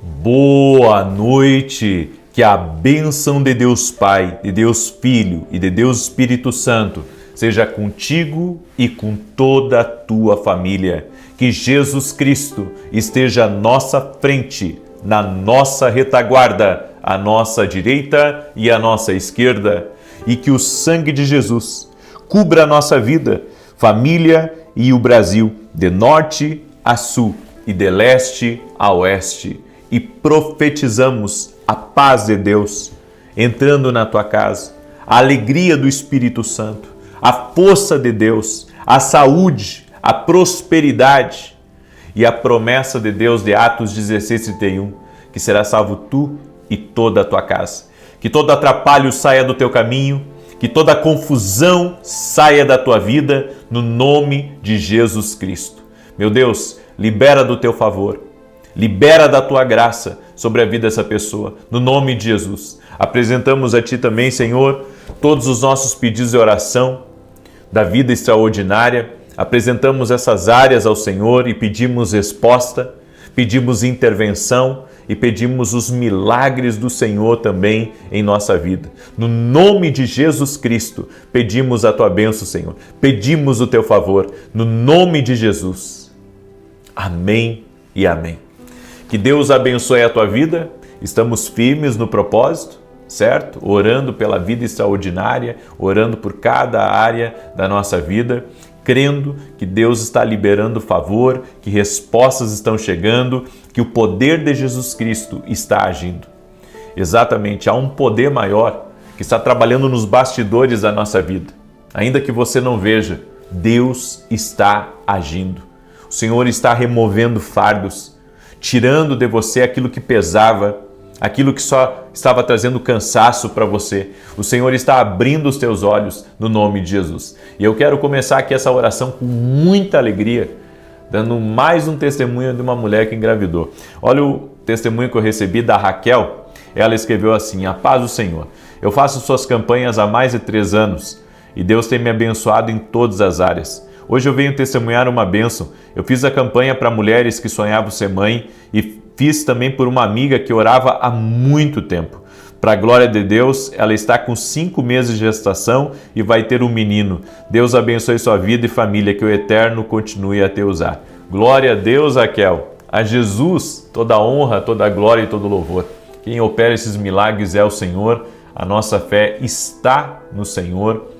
Boa noite, que a bênção de Deus Pai, de Deus Filho e de Deus Espírito Santo seja contigo e com toda a tua família. Que Jesus Cristo esteja à nossa frente, na nossa retaguarda, à nossa direita e à nossa esquerda, e que o sangue de Jesus cubra a nossa vida, família e o Brasil, de norte a sul e de leste a oeste. E profetizamos a paz de Deus entrando na tua casa, a alegria do Espírito Santo, a força de Deus, a saúde, a prosperidade e a promessa de Deus de Atos 16:31, que será salvo tu e toda a tua casa. Que todo atrapalho saia do teu caminho, que toda confusão saia da tua vida, no nome de Jesus Cristo. Meu Deus, libera do teu favor. Libera da tua graça sobre a vida dessa pessoa, no nome de Jesus. Apresentamos a Ti também, Senhor, todos os nossos pedidos de oração da vida extraordinária. Apresentamos essas áreas ao Senhor e pedimos resposta, pedimos intervenção e pedimos os milagres do Senhor também em nossa vida. No nome de Jesus Cristo, pedimos a Tua bênção, Senhor. Pedimos o Teu favor, no nome de Jesus. Amém e amém. Que Deus abençoe a tua vida. Estamos firmes no propósito, certo? Orando pela vida extraordinária, orando por cada área da nossa vida, crendo que Deus está liberando favor, que respostas estão chegando, que o poder de Jesus Cristo está agindo. Exatamente, há um poder maior que está trabalhando nos bastidores da nossa vida. Ainda que você não veja, Deus está agindo. O Senhor está removendo fardos, tirando de você aquilo que pesava, aquilo que só estava trazendo cansaço para você. O Senhor está abrindo os teus olhos no nome de Jesus. E eu quero começar aqui essa oração com muita alegria, dando mais um testemunho de uma mulher que engravidou. Olha o testemunho que eu recebi da Raquel. Ela escreveu assim: a paz do Senhor. Eu faço suas campanhas há mais de 3 anos e Deus tem me abençoado em todas as áreas. Hoje eu venho testemunhar uma bênção. Eu fiz a campanha para mulheres que sonhavam ser mãe e fiz também por uma amiga que orava há muito tempo. Para a glória de Deus, ela está com 5 meses de gestação e vai ter um menino. Deus abençoe sua vida e família, que o Eterno continue a te usar. Glória a Deus, Raquel. A Jesus toda a honra, toda a glória e todo o louvor. Quem opera esses milagres é o Senhor. A nossa fé está no Senhor.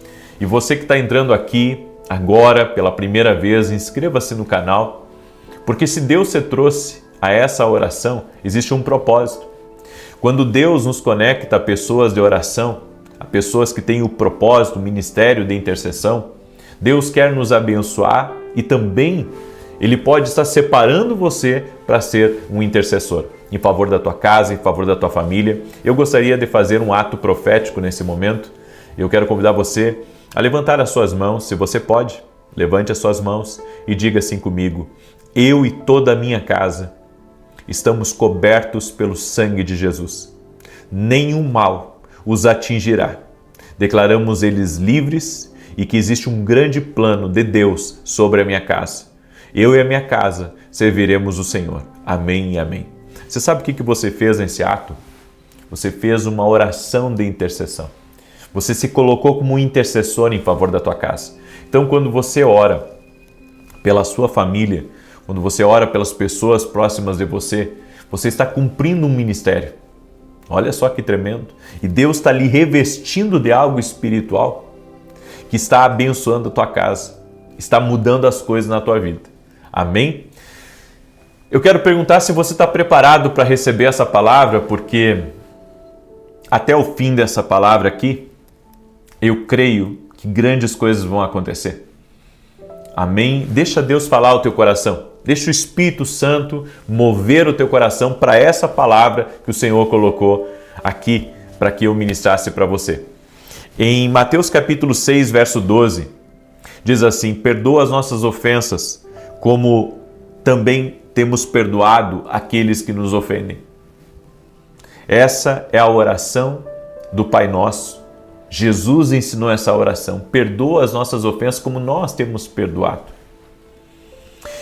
E você que está entrando aqui agora, pela primeira vez, inscreva-se no canal, porque se Deus se trouxe a essa oração, existe um propósito. Quando Deus nos conecta a pessoas de oração, a pessoas que têm o propósito, o ministério de intercessão, Deus quer nos abençoar e também Ele pode estar separando você para ser um intercessor em favor da tua casa, em favor da tua família. Eu gostaria de fazer um ato profético nesse momento. Eu quero convidar você a levantar as suas mãos. Se você pode, levante as suas mãos e diga assim comigo: eu e toda a minha casa estamos cobertos pelo sangue de Jesus. Nenhum mal os atingirá. Declaramos eles livres e que existe um grande plano de Deus sobre a minha casa. Eu e a minha casa serviremos o Senhor. Amém e amém. Você sabe o que você fez nesse ato? Você fez uma oração de intercessão. Você se colocou como um intercessor em favor da tua casa. Então, quando você ora pela sua família, quando você ora pelas pessoas próximas de você, você está cumprindo um ministério. Olha só que tremendo. E Deus está lhe revestindo de algo espiritual que está abençoando a tua casa, está mudando as coisas na tua vida. Amém? Eu quero perguntar se você está preparado para receber essa palavra, porque até o fim dessa palavra aqui, eu creio que grandes coisas vão acontecer. Amém? Deixa Deus falar ao teu coração. Deixa o Espírito Santo mover o teu coração para essa palavra que o Senhor colocou aqui para que eu ministrasse para você. Em Mateus capítulo 6, verso 12, diz assim: perdoa as nossas ofensas, como também temos perdoado aqueles que nos ofendem. Essa é a oração do Pai Nosso. Jesus ensinou essa oração: perdoa as nossas ofensas como nós temos perdoado.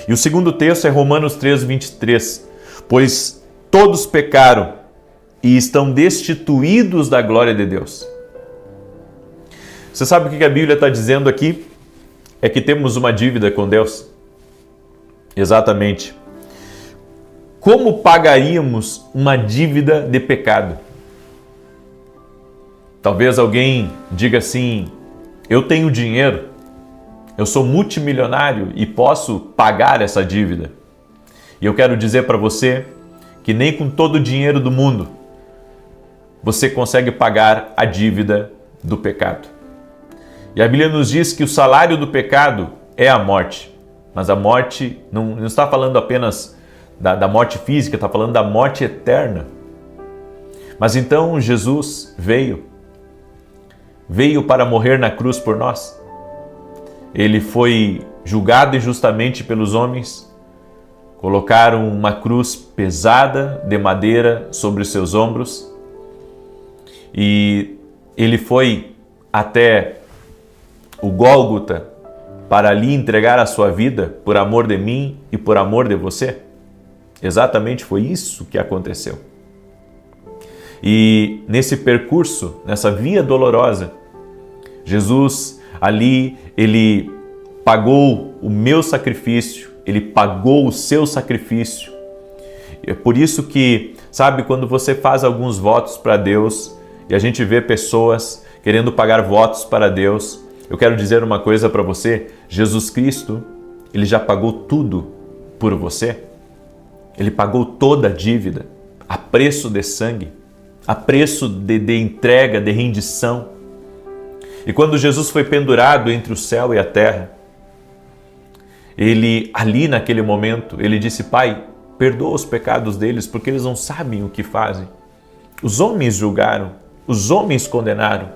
E o segundo texto é Romanos 3, 23. Pois Todos pecaram e estão destituídos da glória de Deus. Você sabe o que a Bíblia está dizendo aqui? É que temos uma dívida com Deus. Exatamente. Como pagaríamos uma dívida de pecado? Talvez alguém diga assim: eu tenho dinheiro, eu sou multimilionário e posso pagar essa dívida. E eu quero dizer para você que nem com todo o dinheiro do mundo você consegue pagar a dívida do pecado. E a Bíblia nos diz que o salário do pecado é a morte. Mas a morte não está falando apenas da morte física, está falando da morte eterna. Mas então Jesus veio para morrer na cruz por nós. Ele foi julgado injustamente pelos homens, colocaram uma cruz pesada de madeira sobre os seus ombros e ele foi até o Gólgota para ali entregar a sua vida por amor de mim e por amor de você. Exatamente foi isso que aconteceu. E nesse percurso, nessa via dolorosa, Jesus ali, ele pagou o meu sacrifício, ele pagou o seu sacrifício. É por isso que, sabe, quando você faz alguns votos para Deus e a gente vê pessoas querendo pagar votos para Deus, eu quero dizer uma coisa para você: Jesus Cristo, ele já pagou tudo por você. Ele pagou toda a dívida, a preço de sangue, a preço de entrega, de rendição. E quando Jesus foi pendurado entre o céu e a terra, ele, ali naquele momento, ele disse: Pai, perdoa os pecados deles, porque eles não sabem o que fazem. Os homens julgaram, os homens condenaram.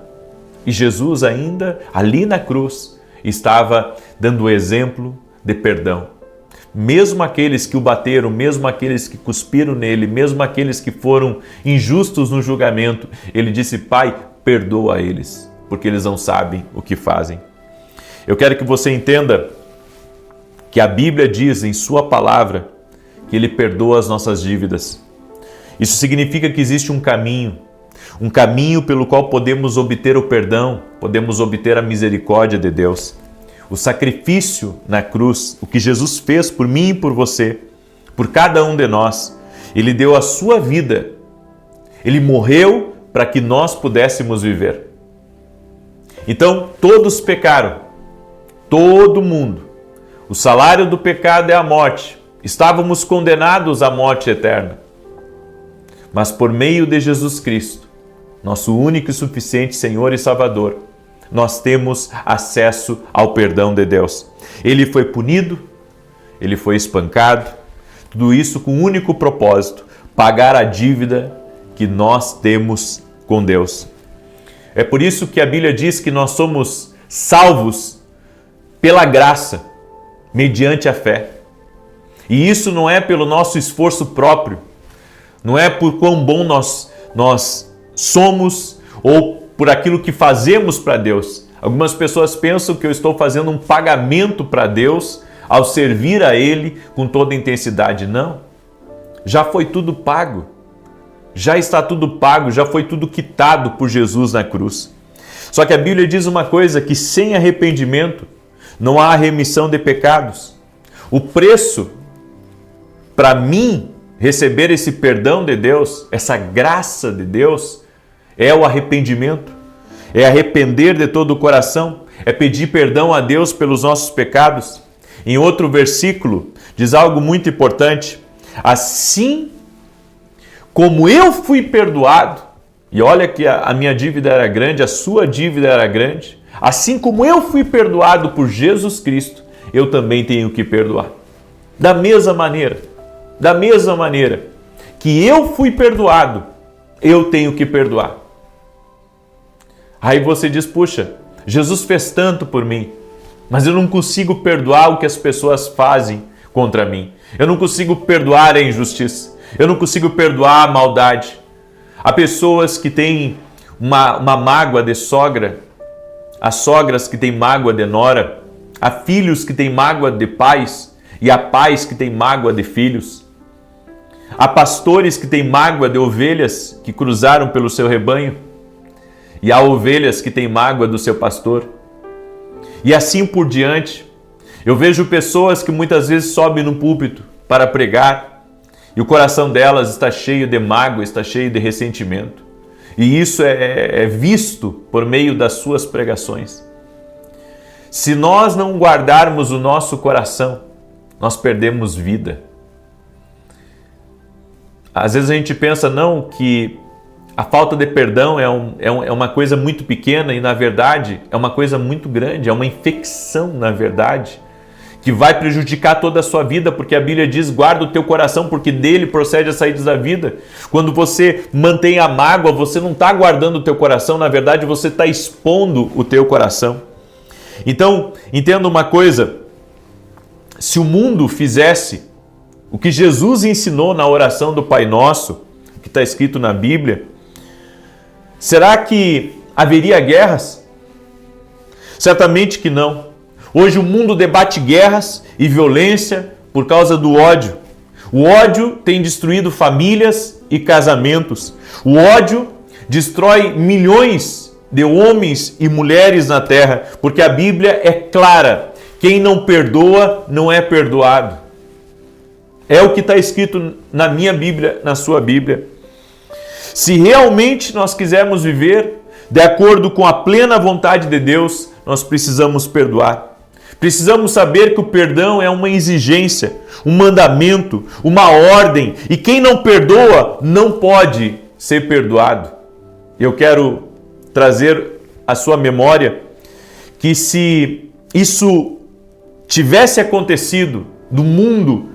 E Jesus ainda, ali na cruz, estava dando o exemplo de perdão. Mesmo aqueles que o bateram, mesmo aqueles que cuspiram nele, mesmo aqueles que foram injustos no julgamento, ele disse: Pai, perdoa eles, porque eles não sabem o que fazem. Eu quero que você entenda que a Bíblia diz em sua palavra que ele perdoa as nossas dívidas. Isso significa que existe um caminho pelo qual podemos obter o perdão, podemos obter a misericórdia de Deus. O sacrifício na cruz, o que Jesus fez por mim e por você, por cada um de nós, ele deu a sua vida, ele morreu para que nós pudéssemos viver. Então, todos pecaram, todo mundo. O salário do pecado é a morte. Estávamos condenados à morte eterna. Mas por meio de Jesus Cristo, nosso único e suficiente Senhor e Salvador, nós temos acesso ao perdão de Deus. Ele foi punido, ele foi espancado, tudo isso com o único propósito: pagar a dívida que nós temos com Deus. É por isso que a Bíblia diz que nós somos salvos pela graça, mediante a fé. E isso não é pelo nosso esforço próprio, não é por quão bom nós somos ou por aquilo que fazemos para Deus. Algumas pessoas pensam que eu estou fazendo um pagamento para Deus ao servir a Ele com toda intensidade. Não. Já foi tudo pago. Já está tudo pago, já foi tudo quitado por Jesus na cruz. Só que a Bíblia diz uma coisa, que sem arrependimento não há remissão de pecados. O preço para mim receber esse perdão de Deus, essa graça de Deus, é o arrependimento. É arrepender de todo o coração, é pedir perdão a Deus pelos nossos pecados. Em outro versículo diz algo muito importante: assim como eu fui perdoado, e olha que a minha dívida era grande, a sua dívida era grande, assim como eu fui perdoado por Jesus Cristo, eu também tenho que perdoar. Da mesma maneira que eu fui perdoado, eu tenho que perdoar. Aí você diz: puxa, Jesus fez tanto por mim, mas eu não consigo perdoar o que as pessoas fazem contra mim. Eu não consigo perdoar a injustiça. Eu não consigo perdoar a maldade. Há pessoas que têm uma mágoa de sogra, há sogras que têm mágoa de nora, há filhos que têm mágoa de pais e há pais que têm mágoa de filhos. Há pastores que têm mágoa de ovelhas que cruzaram pelo seu rebanho. E há ovelhas que têm mágoa do seu pastor. E assim por diante. Eu vejo pessoas que muitas vezes sobem no púlpito para pregar e o coração delas está cheio de mágoa, está cheio de ressentimento. E isso é visto por meio das suas pregações. Se nós não guardarmos o nosso coração, nós perdemos vida. Às vezes a gente pensa, não, que a falta de perdão é uma coisa muito pequena e, na verdade, é uma coisa muito grande, é uma infecção, na verdade, que vai prejudicar toda a sua vida, porque a Bíblia diz, guarda o teu coração, porque dele procede as saídas da vida. Quando você mantém a mágoa, você não está guardando o teu coração, na verdade, você está expondo o teu coração. Então, entenda uma coisa, se o mundo fizesse o que Jesus ensinou na oração do Pai Nosso, que está escrito na Bíblia, será que haveria guerras? Certamente que não. Hoje o mundo debate guerras e violência por causa do ódio. O ódio tem destruído famílias e casamentos. O ódio destrói milhões de homens e mulheres na terra, porque a Bíblia é clara. Quem não perdoa não é perdoado. É o que está escrito na minha Bíblia, na sua Bíblia. Se realmente nós quisermos viver de acordo com a plena vontade de Deus, nós precisamos perdoar. Precisamos saber que o perdão é uma exigência, um mandamento, uma ordem, e quem não perdoa não pode ser perdoado. Eu quero trazer à sua memória que se isso tivesse acontecido no mundo,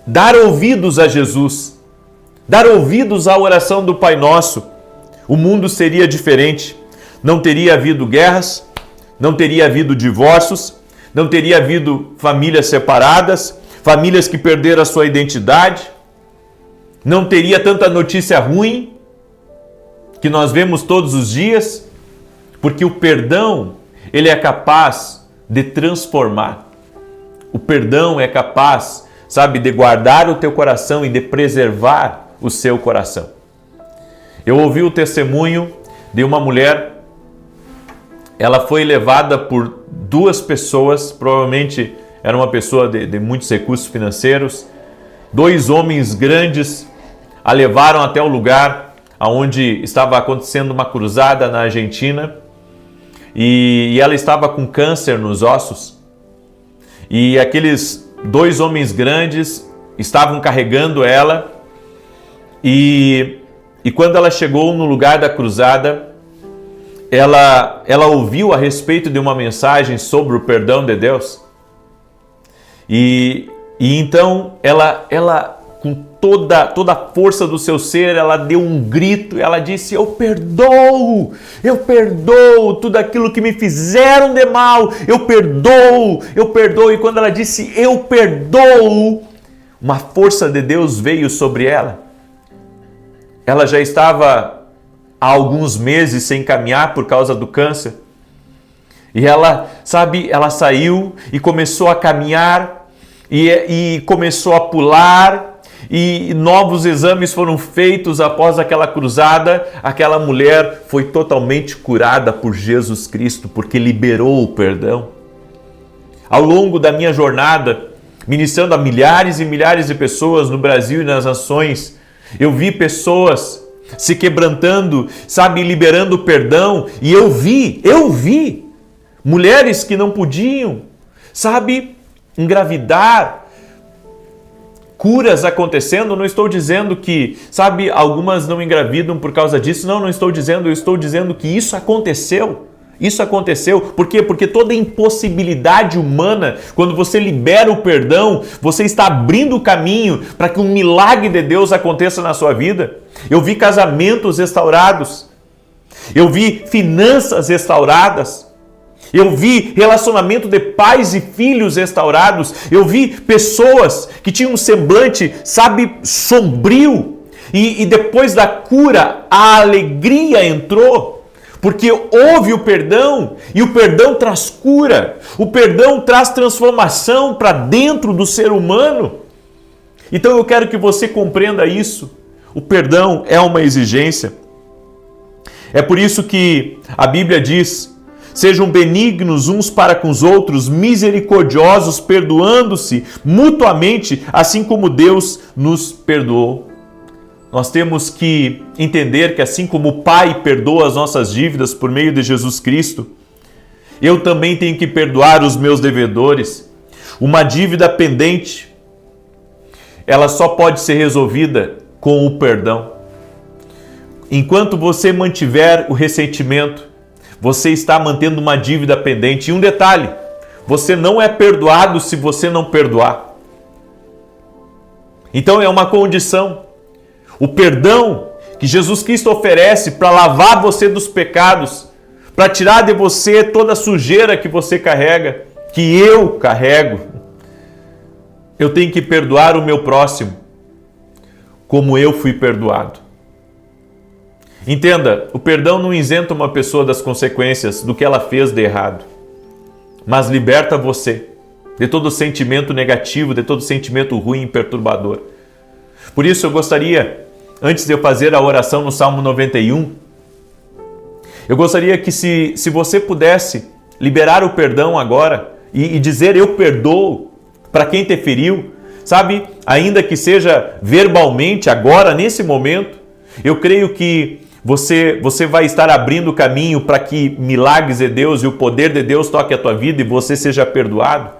dar ouvidos a Jesus, dar ouvidos à oração do Pai Nosso, o mundo seria diferente. Não teria havido guerras, não teria havido divórcios, não teria havido famílias separadas, famílias que perderam a sua identidade, não teria tanta notícia ruim que nós vemos todos os dias, porque o perdão, ele é capaz de transformar. O perdão é capaz, sabe, de guardar o teu coração e de preservar o seu coração. Eu ouvi o testemunho de uma mulher. Ela foi levada por duas pessoas, provavelmente era uma pessoa de muitos recursos financeiros. Dois homens grandes a levaram até o lugar onde estava acontecendo uma cruzada na Argentina e ela estava com câncer nos ossos. E aqueles dois homens grandes estavam carregando ela e quando ela chegou no lugar da cruzada, ela ouviu a respeito de uma mensagem sobre o perdão de Deus e então ela com toda a força do seu ser, ela deu um grito, ela disse, eu perdoo tudo aquilo que me fizeram de mal, eu perdoo, e quando ela disse, eu perdoo, uma força de Deus veio sobre ela. Ela já estava há alguns meses sem caminhar por causa do câncer. E ela saiu e começou a caminhar e começou a pular e novos exames foram feitos após aquela cruzada. Aquela mulher foi totalmente curada por Jesus Cristo, porque liberou o perdão. Ao longo da minha jornada, ministrando a milhares e milhares de pessoas no Brasil e nas nações, eu vi pessoas se quebrantando, liberando o perdão, e eu vi mulheres que não podiam, engravidar, curas acontecendo. Não estou dizendo que, algumas não engravidam por causa disso, não estou dizendo, eu estou dizendo que isso aconteceu. Isso aconteceu, por quê? Porque toda impossibilidade humana, quando você libera o perdão, você está abrindo o caminho para que um milagre de Deus aconteça na sua vida. Eu vi casamentos restaurados, eu vi finanças restauradas, eu vi relacionamento de pais e filhos restaurados, eu vi pessoas que tinham um semblante, sombrio, e depois da cura, a alegria entrou. Porque houve o perdão, e o perdão traz cura, o perdão traz transformação para dentro do ser humano. Então eu quero que você compreenda isso. O perdão é uma exigência. É por isso que a Bíblia diz: sejam benignos uns para com os outros, misericordiosos, perdoando-se mutuamente, assim como Deus nos perdoou. Nós temos que entender que assim como o Pai perdoa as nossas dívidas por meio de Jesus Cristo, eu também tenho que perdoar os meus devedores. Uma dívida pendente, ela só pode ser resolvida com o perdão. Enquanto você mantiver o ressentimento, você está mantendo uma dívida pendente. E um detalhe, você não é perdoado se você não perdoar. Então é uma condição. O perdão que Jesus Cristo oferece para lavar você dos pecados, para tirar de você toda a sujeira que você carrega, que eu carrego. Eu tenho que perdoar o meu próximo como eu fui perdoado. Entenda, o perdão não isenta uma pessoa das consequências do que ela fez de errado, mas liberta você de todo sentimento negativo, de todo sentimento ruim e perturbador. Por isso eu gostaria, antes de eu fazer a oração no Salmo 91, eu gostaria que se você pudesse liberar o perdão agora e dizer eu perdoo para quem te feriu, sabe? Ainda que seja verbalmente, agora, nesse momento, eu creio que você vai estar abrindo o caminho para que milagres de Deus e o poder de Deus toque a tua vida e você seja perdoado.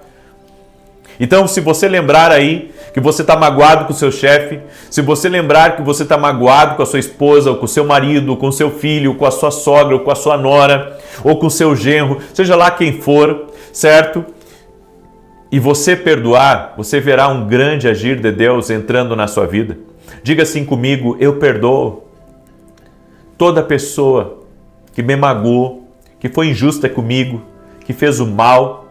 Então, se você lembrar aí que você está magoado com o seu chefe, se você lembrar que você está magoado com a sua esposa, ou com o seu marido, ou com o seu filho, ou com a sua sogra, ou com a sua nora, ou com o seu genro, seja lá quem for, certo? E você perdoar, você verá um grande agir de Deus entrando na sua vida. Diga assim comigo: eu perdoo toda pessoa que me magoou, que foi injusta comigo, que fez o mal,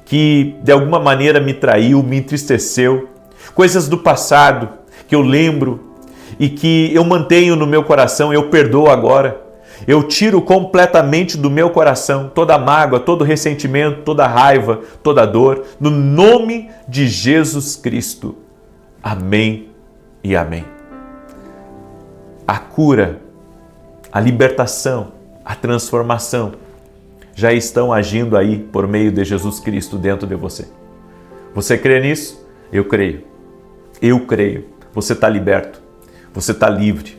que de alguma maneira me traiu, me entristeceu, coisas do passado que eu lembro e que eu mantenho no meu coração, eu perdoo agora. Eu tiro completamente do meu coração toda mágoa, todo ressentimento, toda raiva, toda dor, no nome de Jesus Cristo. Amém e amém. A cura, a libertação, a transformação já estão agindo aí por meio de Jesus Cristo dentro de você. Você crê nisso? Eu creio. Eu creio. Você está liberto. Você está livre.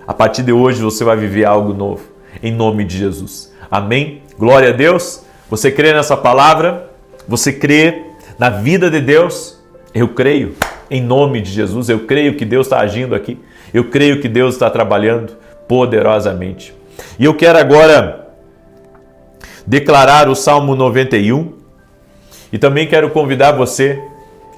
A partir de hoje você vai viver algo novo. Em nome de Jesus. Amém? Glória a Deus. Você crê nessa palavra? Você crê na vida de Deus? Eu creio. Em nome de Jesus. Eu creio que Deus está agindo aqui. Eu creio que Deus está trabalhando poderosamente. E eu quero agora declarar o Salmo 91 e também quero convidar você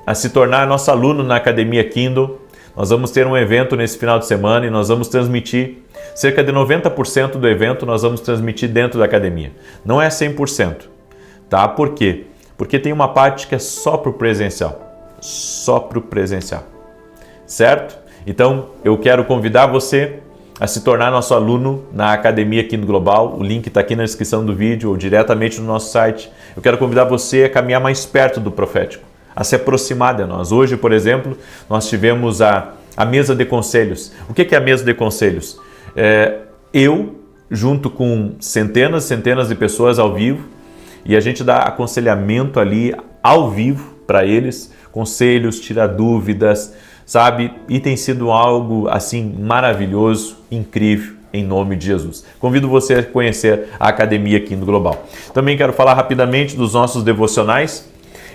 a se tornar nosso aluno na Academia Kindle. Nós vamos ter um evento nesse final de semana e nós vamos transmitir cerca de 90% do evento, nós vamos transmitir dentro da academia. Não é 100%, tá? Por quê? Porque tem uma parte que é só para o presencial. Só para o presencial, certo? Então, eu quero convidar você a se tornar nosso aluno na Academia Kindle Global. O link está aqui na descrição do vídeo ou diretamente no nosso site. Eu quero convidar você a caminhar mais perto do profético, a se aproximar de nós. Hoje, por exemplo, nós tivemos a mesa de conselhos. O que é a mesa de conselhos? Eu, junto com centenas de pessoas ao vivo, e a gente dá aconselhamento ali ao vivo para eles, conselhos, tira dúvidas, sabe? E tem sido algo assim maravilhoso, incrível, em nome de Jesus. Convido você a conhecer a Academia Kindle Global. Também quero falar rapidamente dos nossos devocionais.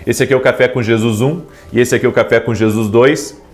Esse aqui é o Café com Jesus 1 e esse aqui é o Café com Jesus 2.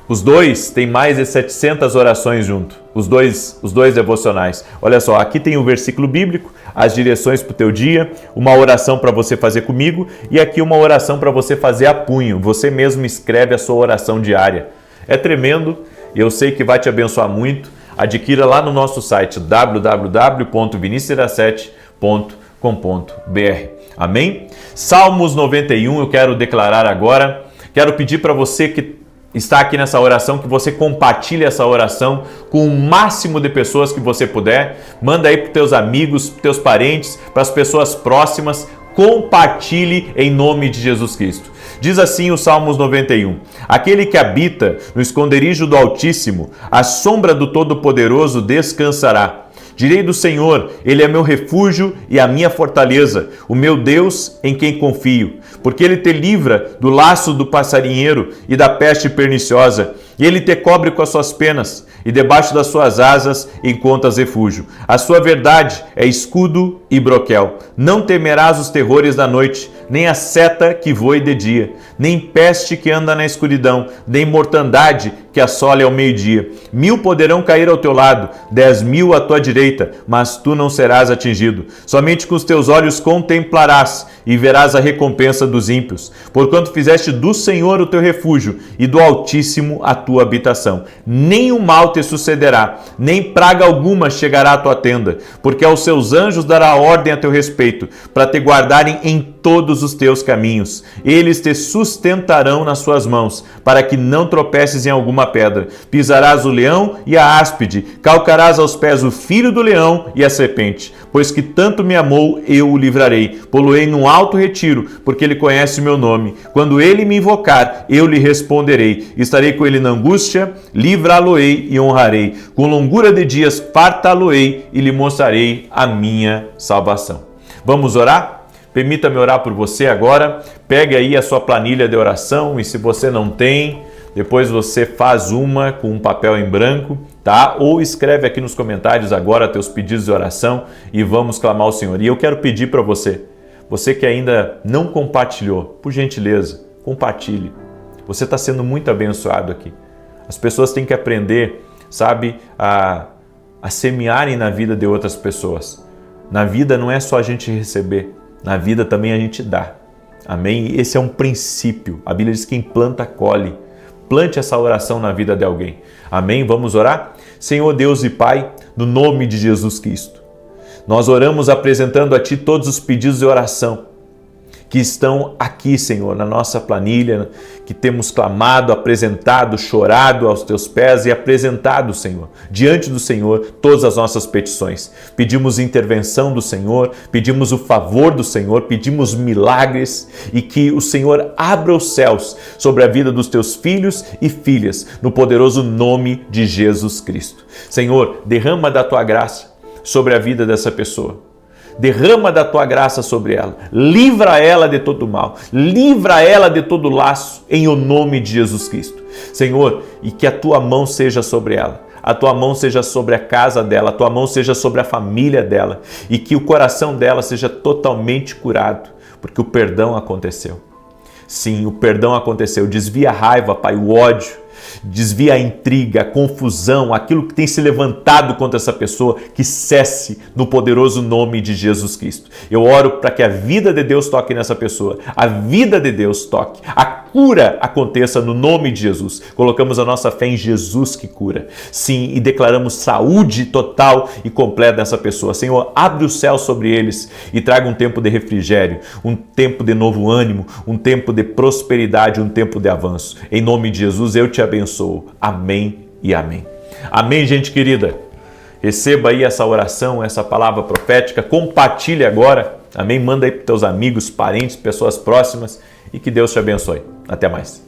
Os dois têm mais de 700 orações junto, os dois devocionais. Olha só, aqui tem o versículo bíblico, as direções para o teu dia, uma oração para você fazer comigo e aqui uma oração para você fazer a punho. Você mesmo escreve a sua oração diária. É tremendo e eu sei que vai te abençoar muito. Adquira lá no nosso site www.vinicius17.com.br. Amém? Salmos 91 eu quero declarar agora. Quero pedir para você que está aqui nessa oração, que você compartilhe essa oração com o máximo de pessoas que você puder. Manda aí para os teus amigos, para os teus parentes, para as pessoas próximas. compartilhe em nome de Jesus Cristo. Diz assim o Salmos 91: aquele que habita no esconderijo do Altíssimo, à sombra do Todo-Poderoso descansará. Direi do Senhor, Ele é meu refúgio e a minha fortaleza, o meu Deus em quem confio. Porque Ele te livra do laço do passarinheiro e da peste perniciosa, e Ele te cobre com as suas penas, e debaixo das suas asas encontras refúgio. A sua verdade é escudo e broquel. Não temerás os terrores da noite, nem a seta que voe de dia, nem peste que anda na escuridão, nem mortandade que assole ao meio-dia. 1000 poderão cair ao teu lado, 10.000 à tua direita, mas tu não serás atingido. Somente com os teus olhos contemplarás e verás a recompensa dos ímpios. Porquanto fizeste do Senhor o teu refúgio e do Altíssimo a tua habitação. Nenhum mal te sucederá, nem praga alguma chegará à tua tenda, porque aos seus anjos dará ordem a teu respeito, para te guardarem em todos os teus caminhos. Eles te sustentarão nas suas mãos, para que não tropeces em alguma pedra. Pisarás o leão e a áspide, calcarás aos pés o filho do leão e a serpente. Pois que tanto me amou, eu o livrarei. Poloei num alto retiro, porque ele conhece o meu nome. Quando ele me invocar, eu lhe responderei. Estarei com ele na angústia, livrá-lo-ei e honrarei. Com longura de dias fartá-lo-ei e lhe mostrarei a minha salvação. Vamos orar? Permita-me orar por você agora. Pegue aí a sua planilha de oração e se você não tem, depois você faz uma com um papel em branco, tá? Ou escreve aqui nos comentários agora teus pedidos de oração e vamos clamar ao Senhor. E eu quero pedir para você que ainda não compartilhou, por gentileza, compartilhe. Você está sendo muito abençoado aqui. As pessoas têm que aprender, sabe, a semearem na vida de outras pessoas. Na vida não é só a gente receber, na vida também a gente dá. Amém? Esse é um princípio. A Bíblia diz que quem planta, colhe. Plante essa oração na vida de alguém. Amém? Vamos orar? Senhor Deus e Pai, no nome de Jesus Cristo, nós oramos apresentando a Ti todos os pedidos de oração que estão aqui, Senhor, na nossa planilha, que temos clamado, apresentado, chorado aos Teus pés e apresentado, Senhor, diante do Senhor, todas as nossas petições. Pedimos intervenção do Senhor, pedimos o favor do Senhor, pedimos milagres e que o Senhor abra os céus sobre a vida dos Teus filhos e filhas, no poderoso nome de Jesus Cristo. Senhor, derrama da Tua graça sobre a vida dessa pessoa. Derrama da Tua graça sobre ela, livra ela de todo mal, livra ela de todo laço, em o nome de Jesus Cristo. Senhor, e que a Tua mão seja sobre ela, a Tua mão seja sobre a casa dela, a Tua mão seja sobre a família dela, e que o coração dela seja totalmente curado, porque o perdão aconteceu. Sim, o perdão aconteceu. Desvia a raiva, Pai, o ódio, desvia a intriga, a confusão, aquilo que tem se levantado contra essa pessoa, que cesse no poderoso nome de Jesus Cristo. Eu oro para que a vida de Deus toque nessa pessoa, a vida de Deus toque, a cura aconteça no nome de Jesus. Colocamos a nossa fé em Jesus que cura. Sim, e declaramos saúde total e completa nessa pessoa. Senhor, abre o céu sobre eles e traga um tempo de refrigério, um tempo de novo ânimo, um tempo de prosperidade, um tempo de avanço. Em nome de Jesus, eu te abençoo. Amém e amém. Amém, gente querida. Receba aí essa oração, essa palavra profética, compartilhe agora. Amém? Manda aí para os teus amigos, parentes, pessoas próximas e que Deus te abençoe. Até mais.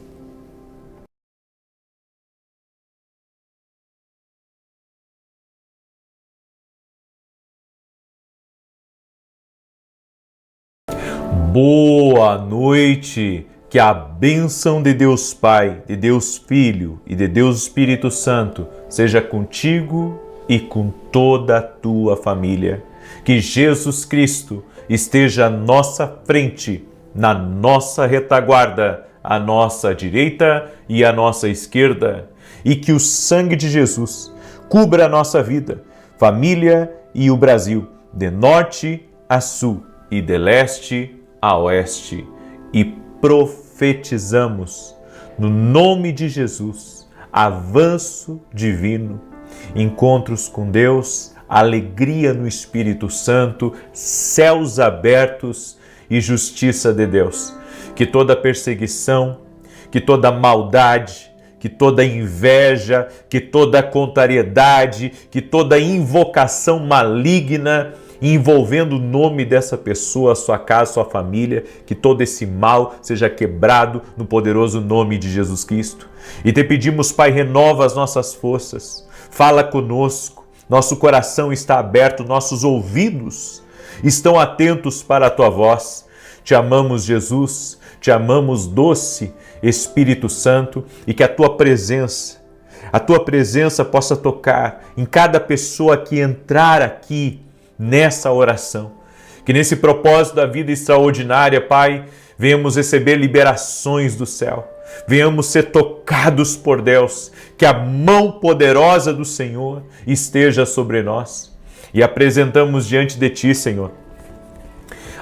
Boa noite. Que a bênção de Deus Pai, de Deus Filho e de Deus Espírito Santo seja contigo e com toda a tua família. Que Jesus Cristo esteja à nossa frente, na nossa retaguarda, à nossa direita e à nossa esquerda. E que o sangue de Jesus cubra a nossa vida, família e o Brasil, de norte a sul e de leste a oeste. E profetizamos, no nome de Jesus, avanço divino, encontros com Deus, alegria no Espírito Santo, céus abertos e justiça de Deus. Que toda perseguição, que toda maldade, que toda inveja, que toda contrariedade, que toda invocação maligna envolvendo o nome dessa pessoa, a sua casa, a sua família, que todo esse mal seja quebrado no poderoso nome de Jesus Cristo. E te pedimos, Pai, renova as nossas forças, fala conosco, nosso coração está aberto, nossos ouvidos estão atentos para a tua voz. Te amamos, Jesus, te amamos, doce Espírito Santo, e que a tua presença possa tocar em cada pessoa que entrar aqui nessa oração. Que nesse propósito da vida extraordinária, Pai, venhamos receber liberações do céu, venhamos ser tocados por Deus, que a mão poderosa do Senhor esteja sobre nós. E apresentamos diante de Ti, Senhor,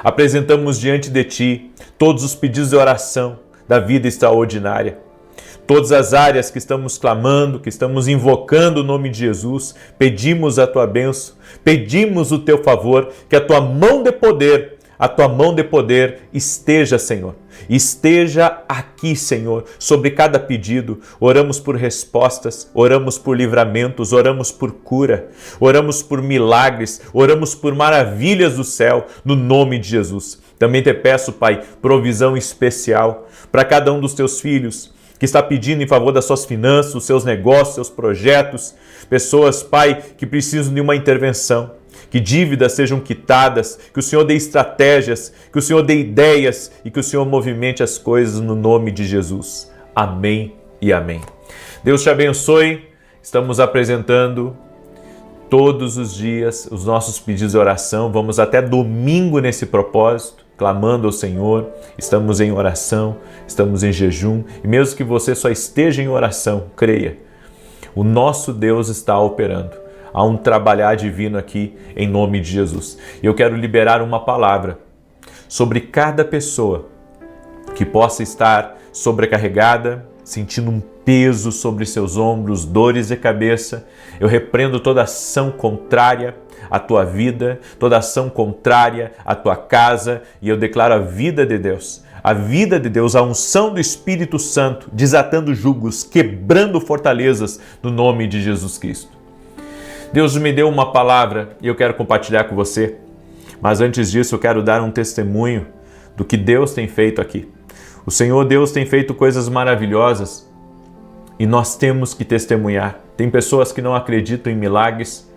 apresentamos diante de Ti todos os pedidos de oração da vida extraordinária. Todas as áreas que estamos clamando, que estamos invocando o nome de Jesus, pedimos a Tua bênção, pedimos o Teu favor, que a Tua mão de poder, esteja, Senhor. Esteja aqui, Senhor, sobre cada pedido. Oramos por respostas, oramos por livramentos, oramos por cura, oramos por milagres, oramos por maravilhas do céu, no nome de Jesus. Também te peço, Pai, provisão especial para cada um dos Teus filhos, que está pedindo em favor das suas finanças, dos seus negócios, seus projetos, pessoas, Pai, que precisam de uma intervenção, que dívidas sejam quitadas, que o Senhor dê estratégias, que o Senhor dê ideias e que o Senhor movimente as coisas no nome de Jesus. Amém e amém. Deus te abençoe. Estamos apresentando todos os dias os nossos pedidos de oração. Vamos até domingo nesse propósito, clamando ao Senhor. Estamos em oração, estamos em jejum, e mesmo que você só esteja em oração, creia, o nosso Deus está operando. Há um trabalhar divino aqui em nome de Jesus. E eu quero liberar uma palavra sobre cada pessoa que possa estar sobrecarregada, sentindo um peso sobre seus ombros, dores de cabeça. Eu repreendo toda ação contrária à tua vida, toda ação contrária à tua casa, e eu declaro a vida de Deus, a unção do Espírito Santo, desatando jugos, quebrando fortalezas no nome de Jesus Cristo. Deus me deu uma palavra e eu quero compartilhar com você, mas antes disso eu quero dar um testemunho do que Deus tem feito aqui. O Senhor Deus tem feito coisas maravilhosas e nós temos que testemunhar. Tem pessoas que não acreditam em milagres,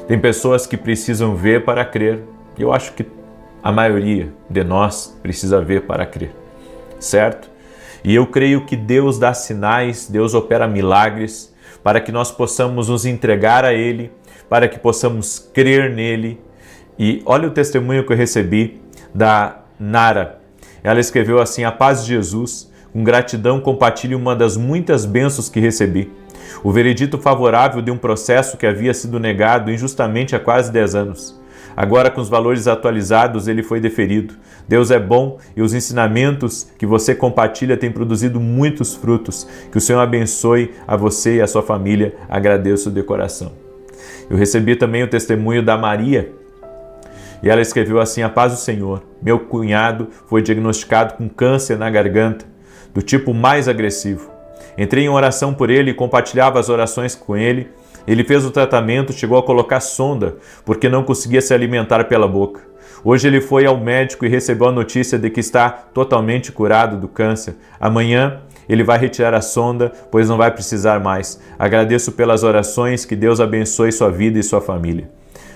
tem pessoas que precisam ver para crer. Eu acho que a maioria de nós precisa ver para crer, certo? E eu creio que Deus dá sinais, Deus opera milagres para que nós possamos nos entregar a Ele, para que possamos crer nele. E olha o testemunho que eu recebi da Nara. Ela escreveu assim: a paz de Jesus, com gratidão compartilho uma das muitas bênçãos que recebi. O veredito favorável de um processo que havia sido negado injustamente há quase 10 anos. Agora, com os valores atualizados, ele foi deferido. Deus é bom e os ensinamentos que você compartilha têm produzido muitos frutos. Que o Senhor abençoe a você e a sua família. Agradeço de coração. Eu recebi também o testemunho da Maria. E ela escreveu assim: a paz do Senhor. Meu cunhado foi diagnosticado com câncer na garganta, do tipo mais agressivo. Entrei em oração por ele e compartilhava as orações com ele. Ele fez o tratamento, chegou a colocar sonda, porque não conseguia se alimentar pela boca. Hoje ele foi ao médico e recebeu a notícia de que está totalmente curado do câncer. Amanhã ele vai retirar a sonda, pois não vai precisar mais. Agradeço pelas orações, que Deus abençoe sua vida e sua família.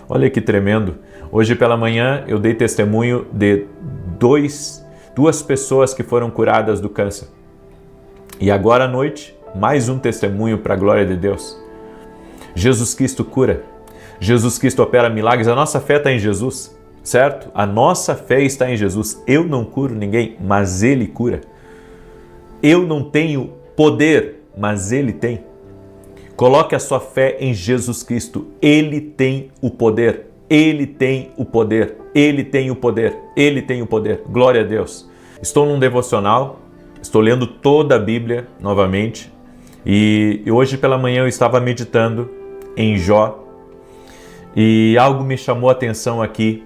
Olha que tremendo. Hoje pela manhã eu dei testemunho de duas pessoas que foram curadas do câncer. E agora à noite, mais um testemunho para a glória de Deus. Jesus Cristo cura. Jesus Cristo opera milagres. A nossa fé está em Jesus, certo? A nossa fé está em Jesus. Eu não curo ninguém, mas Ele cura. Eu não tenho poder, mas Ele tem. Coloque a sua fé em Jesus Cristo. Ele tem o poder. Ele tem o poder. Ele tem o poder. Ele tem o poder. Glória a Deus. Estou num devocional. Estou lendo toda a Bíblia novamente. E hoje pela manhã eu estava meditando em Jó. E algo me chamou a atenção aqui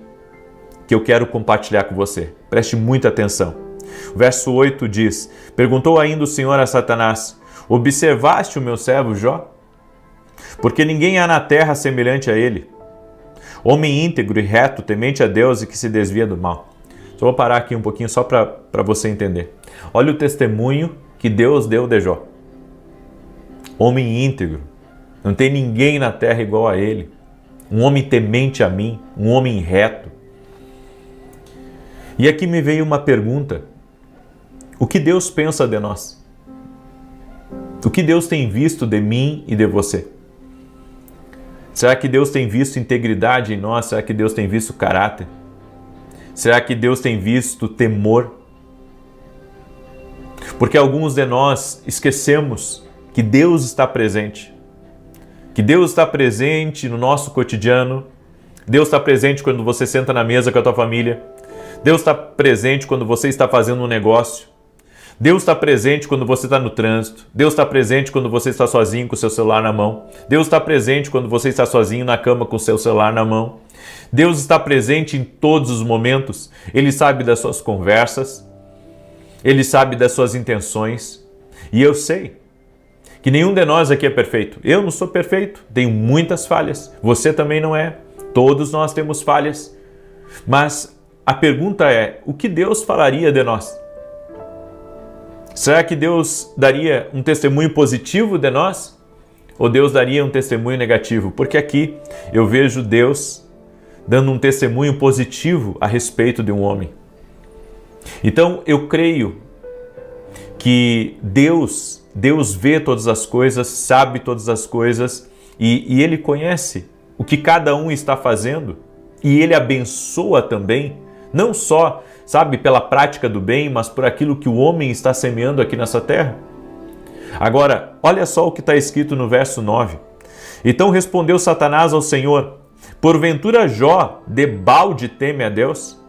que eu quero compartilhar com você. Preste muita atenção. O verso 8 diz: perguntou ainda o Senhor a Satanás: observaste o meu servo Jó? Porque ninguém há na terra semelhante a ele, Homem íntegro e reto, temente a Deus e que se desvia do mal. Só vou parar aqui um pouquinho só para você entender. Olha o testemunho que Deus deu de Jó. Homem íntegro. Não tem ninguém na terra igual a ele. Um homem temente a mim, um homem reto. E aqui me veio uma pergunta. O que Deus pensa de nós? O que Deus tem visto de mim e de você? Será que Deus tem visto integridade em nós? Será que Deus tem visto caráter? Será que Deus tem visto temor? Porque alguns de nós esquecemos que Deus está presente. Que Deus está presente no nosso cotidiano. Deus está presente quando você senta na mesa com a tua família. Deus está presente quando você está fazendo um negócio. Deus está presente quando você está no trânsito. Deus está presente quando você está sozinho com o seu celular na mão. Deus está presente quando você está sozinho na cama com o seu celular na mão. Deus está presente em todos os momentos. Ele sabe das suas conversas. Ele sabe das suas intenções. E eu sei que nenhum de nós aqui é perfeito. Eu não sou perfeito. Tenho muitas falhas. Você também não é. Todos nós temos falhas. Mas a pergunta é, o que Deus falaria de nós? Será que Deus daria um testemunho positivo de nós? Ou Deus daria um testemunho negativo? Porque aqui eu vejo Deus dando um testemunho positivo a respeito de um homem. Então eu creio que Deus vê todas as coisas, sabe todas as coisas e Ele conhece o que cada um está fazendo e Ele abençoa também, não só, sabe, pela prática do bem, mas por aquilo que o homem está semeando aqui nessa terra. Agora, olha só o que está escrito no verso 9. Então respondeu Satanás ao Senhor, porventura Jó debalde teme a Deus?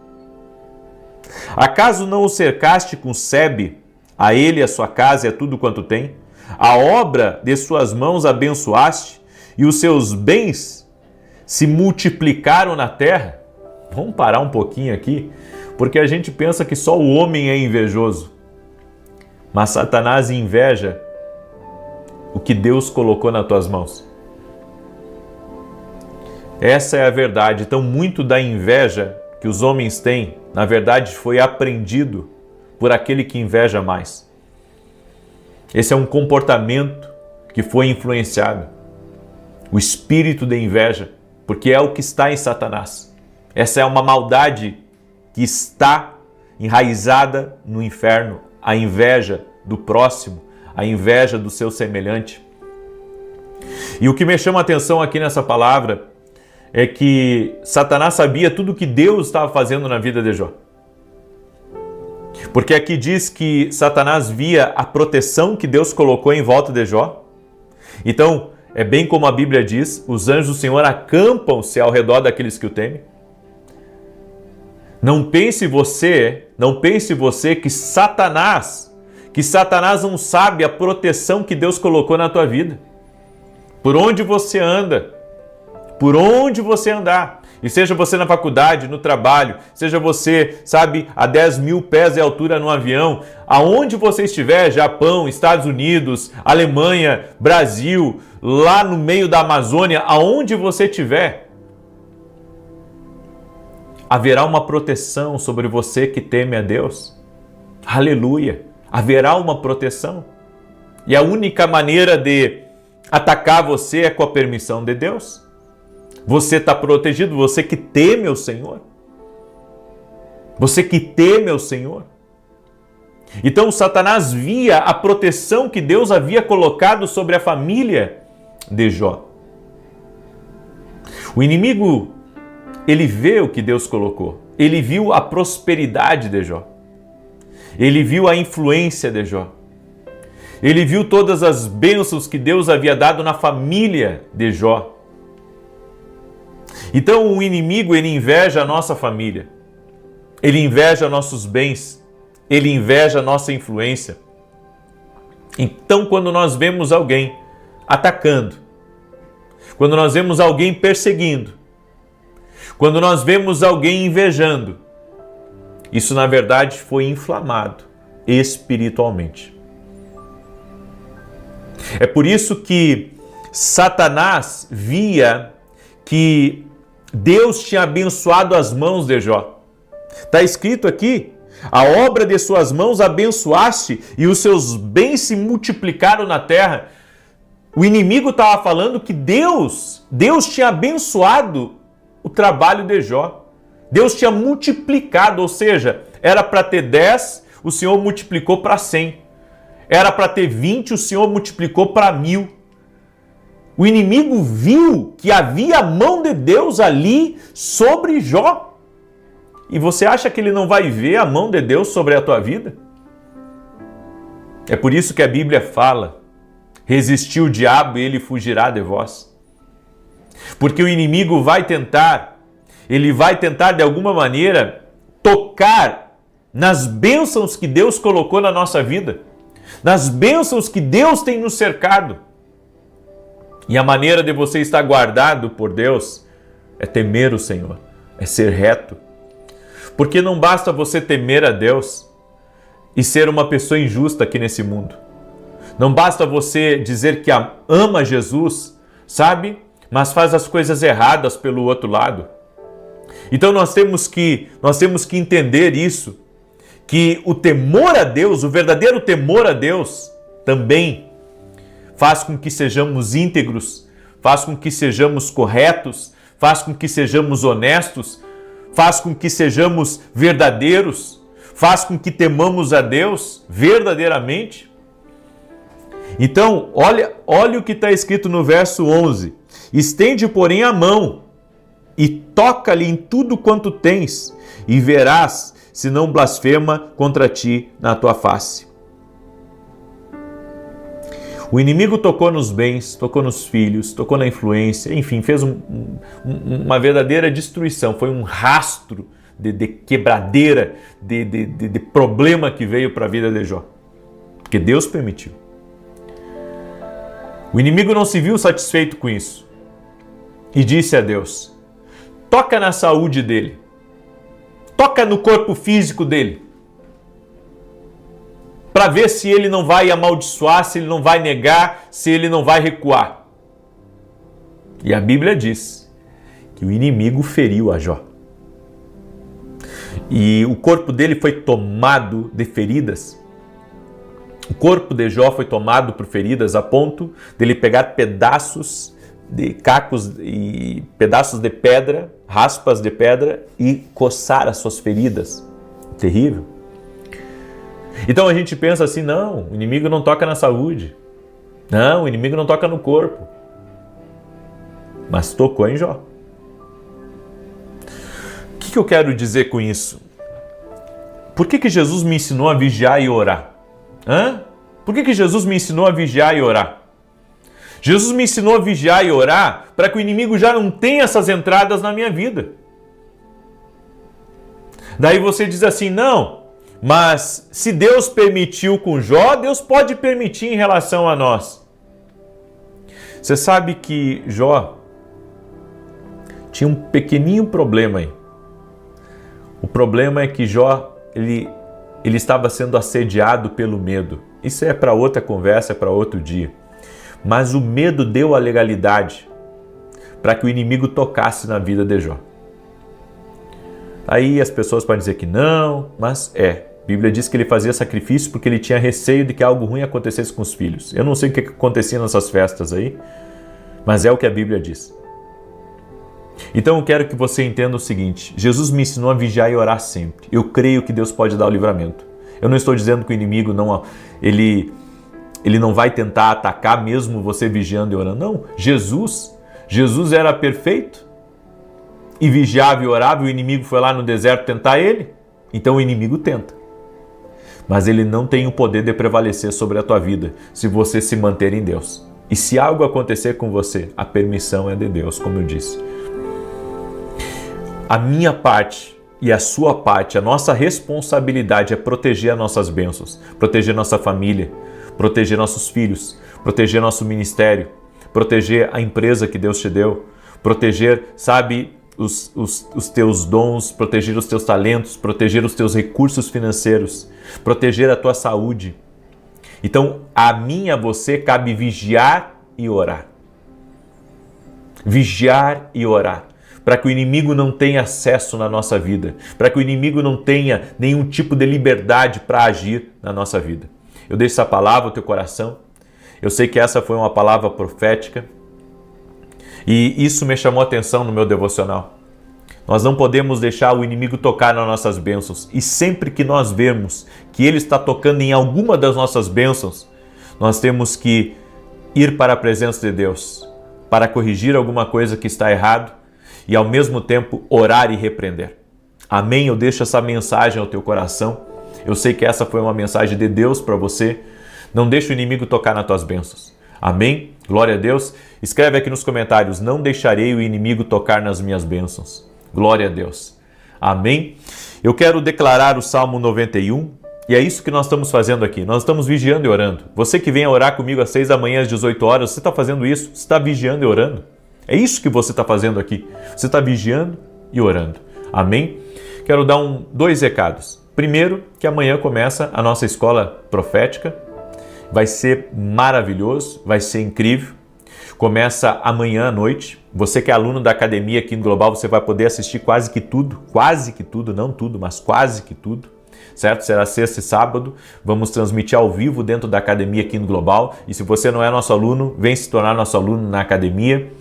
Acaso não o cercaste com sebe, a ele, a sua casa e a tudo quanto tem? A obra de suas mãos abençoaste e os seus bens se multiplicaram na terra? Vamos parar um pouquinho aqui, porque a gente pensa que só o homem é invejoso. Mas Satanás inveja o que Deus colocou nas tuas mãos. Essa é a verdade. Então, muito da inveja que os homens têm, na verdade, foi aprendido por aquele que inveja mais. Esse é um comportamento que foi influenciado. O espírito de inveja, porque é o que está em Satanás. Essa é uma maldade que está enraizada no inferno, a inveja do próximo, a inveja do seu semelhante. E o que me chama a atenção aqui nessa palavra é que Satanás sabia tudo o que Deus estava fazendo na vida de Jó. Porque aqui diz que Satanás via a proteção que Deus colocou em volta de Jó. Então, é bem como a Bíblia diz, os anjos do Senhor acampam-se ao redor daqueles que o temem. Não pense você que Satanás não sabe a proteção que Deus colocou na tua vida. Por onde você anda, por onde você andar, e seja você na faculdade, no trabalho, seja você, sabe, a 10 mil pés de altura no avião, aonde você estiver, Japão, Estados Unidos, Alemanha, Brasil, lá no meio da Amazônia, aonde você estiver, haverá uma proteção sobre você que teme a Deus. Aleluia! Haverá uma proteção. E a única maneira de atacar você é com a permissão de Deus. Você está protegido, você que teme o Senhor. Você que teme o Senhor. Então Satanás via a proteção que Deus havia colocado sobre a família de Jó. O inimigo, ele vê o que Deus colocou. Ele viu a prosperidade de Jó. Ele viu a influência de Jó. Ele viu todas as bênçãos que Deus havia dado na família de Jó. Então o inimigo, ele inveja a nossa família. Ele inveja nossos bens. Ele inveja a nossa influência. Então quando nós vemos alguém atacando, quando nós vemos alguém perseguindo, quando nós vemos alguém invejando, isso na verdade foi inflamado espiritualmente. É por isso que Satanás via que Deus tinha abençoado as mãos de Jó. Está escrito aqui: a obra de suas mãos abençoaste e os seus bens se multiplicaram na terra. O inimigo estava falando que Deus tinha abençoado o trabalho de Jó. Deus tinha multiplicado, ou seja, era para ter 10, o Senhor multiplicou para 100. Era para ter 20, o Senhor multiplicou para 1000. O inimigo viu que havia a mão de Deus ali sobre Jó. E você acha que ele não vai ver a mão de Deus sobre a tua vida? É por isso que a Bíblia fala: resistiu o diabo e ele fugirá de vós. Porque o inimigo vai tentar de alguma maneira tocar nas bênçãos que Deus colocou na nossa vida, nas bênçãos que Deus tem nos cercado. E a maneira de você estar guardado por Deus é temer o Senhor, é ser reto. Porque não basta você temer a Deus e ser uma pessoa injusta aqui nesse mundo. Não basta você dizer que ama Jesus, sabe? Mas faz as coisas erradas pelo outro lado. Então nós temos que entender isso, que o temor a Deus, o verdadeiro temor a Deus, também faz com que sejamos íntegros, faz com que sejamos corretos, faz com que sejamos honestos, faz com que sejamos verdadeiros, faz com que temamos a Deus verdadeiramente. Então, olha o que está escrito no verso 11. Estende, porém, a mão e toca-lhe em tudo quanto tens, e verás se não blasfema contra ti na tua face. O inimigo tocou nos bens, tocou nos filhos, tocou na influência, enfim, fez uma verdadeira destruição. Foi um rastro de quebradeira, de problema que veio para a vida de Jó. Porque Deus permitiu. O inimigo não se viu satisfeito com isso e disse a Deus: toca na saúde dele, toca no corpo físico dele, para ver se ele não vai amaldiçoar, se ele não vai negar, se ele não vai recuar. E a Bíblia diz que o inimigo feriu a Jó. E o corpo dele foi tomado de feridas. O corpo de Jó foi tomado por feridas a ponto dele pegar pedaços de cacos e pedaços de pedra, raspas de pedra, e coçar as suas feridas. Terrível. Então a gente pensa assim: não, o inimigo não toca na saúde. Não, o inimigo não toca no corpo. Mas tocou em Jó. O que eu quero dizer com isso? Por que Jesus me ensinou a vigiar e orar? Por que Jesus me ensinou a vigiar e orar? Jesus me ensinou a vigiar e orar para que o inimigo já não tenha essas entradas na minha vida. Daí você diz assim: não, mas se Deus permitiu com Jó, Deus pode permitir em relação a nós. Você sabe que Jó tinha um pequenininho problema aí. O problema é que Jó, ele estava sendo assediado pelo medo. Isso é para outra conversa, é para outro dia. Mas o medo deu a legalidade para que o inimigo tocasse na vida de Jó. Aí as pessoas podem dizer que não, mas a Bíblia diz que ele fazia sacrifício porque ele tinha receio de que algo ruim acontecesse com os filhos. Eu não sei o que acontecia nessas festas aí, mas é o que a Bíblia diz. Então eu quero que você entenda o seguinte: Jesus me ensinou a vigiar e orar sempre. Eu creio que Deus pode dar o livramento. Eu não estou dizendo que o inimigo ele não vai tentar atacar mesmo você vigiando e orando. Não, Jesus era perfeito e vigiava e orava, e o inimigo foi lá no deserto tentar ele. Então o inimigo tenta. Mas ele não tem o poder de prevalecer sobre a tua vida se você se manter em Deus. E se algo acontecer com você, a permissão é de Deus, como eu disse. A minha parte e a sua parte, a nossa responsabilidade é proteger as nossas bênçãos, proteger nossa família, proteger nossos filhos, proteger nosso ministério, proteger a empresa que Deus te deu, proteger, sabe, os teus dons, proteger os teus talentos, proteger os teus recursos financeiros, proteger a tua saúde. Então, a mim e a você cabe vigiar e orar. Vigiar e orar, para que o inimigo não tenha acesso na nossa vida, para que o inimigo não tenha nenhum tipo de liberdade para agir na nossa vida. Eu deixo essa palavra no teu coração. Eu sei que essa foi uma palavra profética e isso me chamou a atenção no meu devocional. Nós não podemos deixar o inimigo tocar nas nossas bênçãos. E sempre que nós vemos que ele está tocando em alguma das nossas bênçãos, nós temos que ir para a presença de Deus para corrigir alguma coisa que está errado e ao mesmo tempo orar e repreender. Amém? Eu deixo essa mensagem ao teu coração. Eu sei que essa foi uma mensagem de Deus para você. Não deixe o inimigo tocar nas tuas bênçãos. Amém? Glória a Deus. Escreve aqui nos comentários: não deixarei o inimigo tocar nas minhas bênçãos. Glória a Deus. Amém? Eu quero declarar o Salmo 91 e é isso que nós estamos fazendo aqui. Nós estamos vigiando e orando. Você que vem orar comigo às 6 da manhã, às 18 horas, você está fazendo isso? Você está vigiando e orando? É isso que você está fazendo aqui. Você está vigiando e orando. Amém? Quero dar dois recados. Primeiro, que amanhã começa a nossa escola profética. Vai ser maravilhoso, vai ser incrível. Começa amanhã à noite. Você que é aluno da academia aqui no Global, você vai poder assistir quase que tudo, não tudo, mas quase que tudo, certo? Será sexta e sábado, vamos transmitir ao vivo dentro da academia aqui no Global. E se você não é nosso aluno, vem se tornar nosso aluno na academia.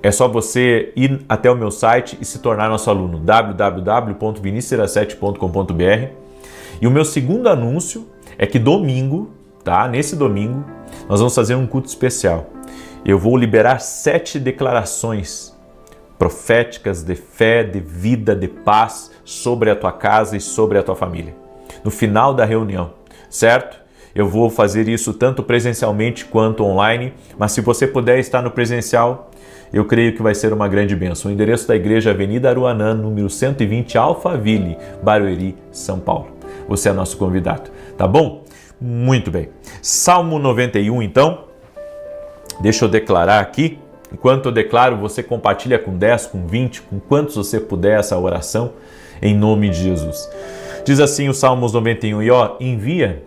É só você ir até o meu site e se tornar nosso aluno, www.vinicius07.com.br. E o meu segundo anúncio é que domingo, tá? Nesse domingo, nós vamos fazer um culto especial. Eu vou liberar 7 declarações proféticas de fé, de vida, de paz sobre a tua casa e sobre a tua família. No final da reunião, certo? Eu vou fazer isso tanto presencialmente quanto online, mas se você puder estar no presencial, eu creio que vai ser uma grande bênção. O endereço da igreja é Avenida Aruanã, número 120, Alphaville, Barueri, São Paulo. Você é nosso convidado, tá bom? Muito bem. Salmo 91, então. Deixa eu declarar aqui. Enquanto eu declaro, você compartilha com 10, com 20, com quantos você puder essa oração, em nome de Jesus. Diz assim o Salmos 91, e envia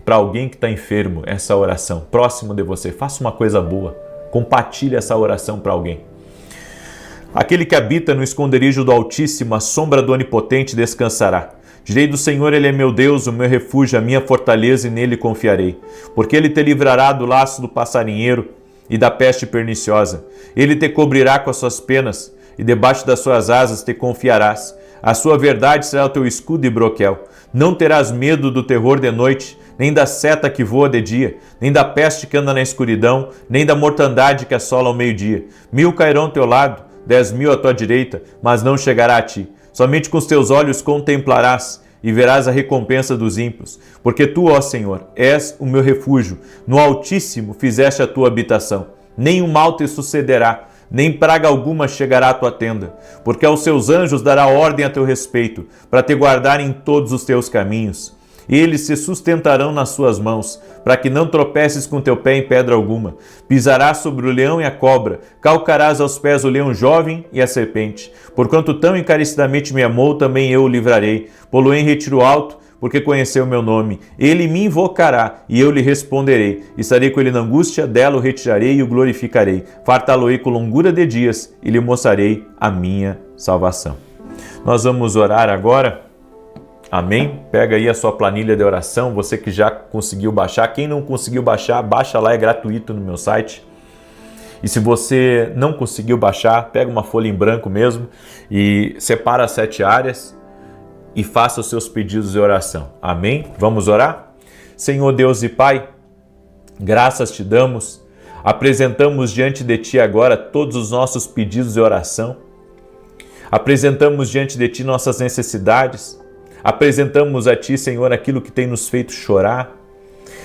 para alguém que está enfermo essa oração, próximo de você. Faça uma coisa boa, compartilhe essa oração para alguém. Aquele que habita no esconderijo do Altíssimo, a sombra do Onipotente descansará. Direi do Senhor, Ele é meu Deus, o meu refúgio, a minha fortaleza, e nele confiarei. Porque Ele te livrará do laço do passarinheiro e da peste perniciosa. Ele te cobrirá com as suas penas, e debaixo das suas asas te confiarás. A sua verdade será o teu escudo e broquel. Não terás medo do terror de noite, nem da seta que voa de dia, nem da peste que anda na escuridão, nem da mortandade que assola ao meio-dia. 1000 cairão ao teu lado, 10.000 à tua direita, mas não chegará a ti. Somente com os teus olhos contemplarás e verás a recompensa dos ímpios. Porque tu, ó Senhor, és o meu refúgio, no Altíssimo fizeste a tua habitação. Nenhum mal te sucederá, nem praga alguma chegará à tua tenda, porque aos seus anjos dará ordem a teu respeito, para te guardar em todos os teus caminhos. Eles se sustentarão nas suas mãos, para que não tropeces com teu pé em pedra alguma. Pisarás sobre o leão e a cobra, calcarás aos pés o leão jovem e a serpente. Porquanto tão encarecidamente me amou, também eu o livrarei. Pô-lo-ei em retiro alto, porque conheceu o meu nome. Ele me invocará, e eu lhe responderei. Estarei com ele na angústia, dela o retirarei e o glorificarei. Fartá-lo-ei com longura de dias, e lhe mostrarei a minha salvação. Nós vamos orar agora. Amém? Pega aí a sua planilha de oração, você que já conseguiu baixar. Quem não conseguiu baixar, baixa lá, é gratuito no meu site. E se você não conseguiu baixar, pega uma folha em branco mesmo e separa as 7 áreas e faça os seus pedidos de oração. Amém? Vamos orar? Senhor Deus e Pai, graças te damos, apresentamos diante de Ti agora todos os nossos pedidos de oração, apresentamos diante de Ti nossas necessidades, apresentamos a Ti, Senhor, aquilo que tem nos feito chorar,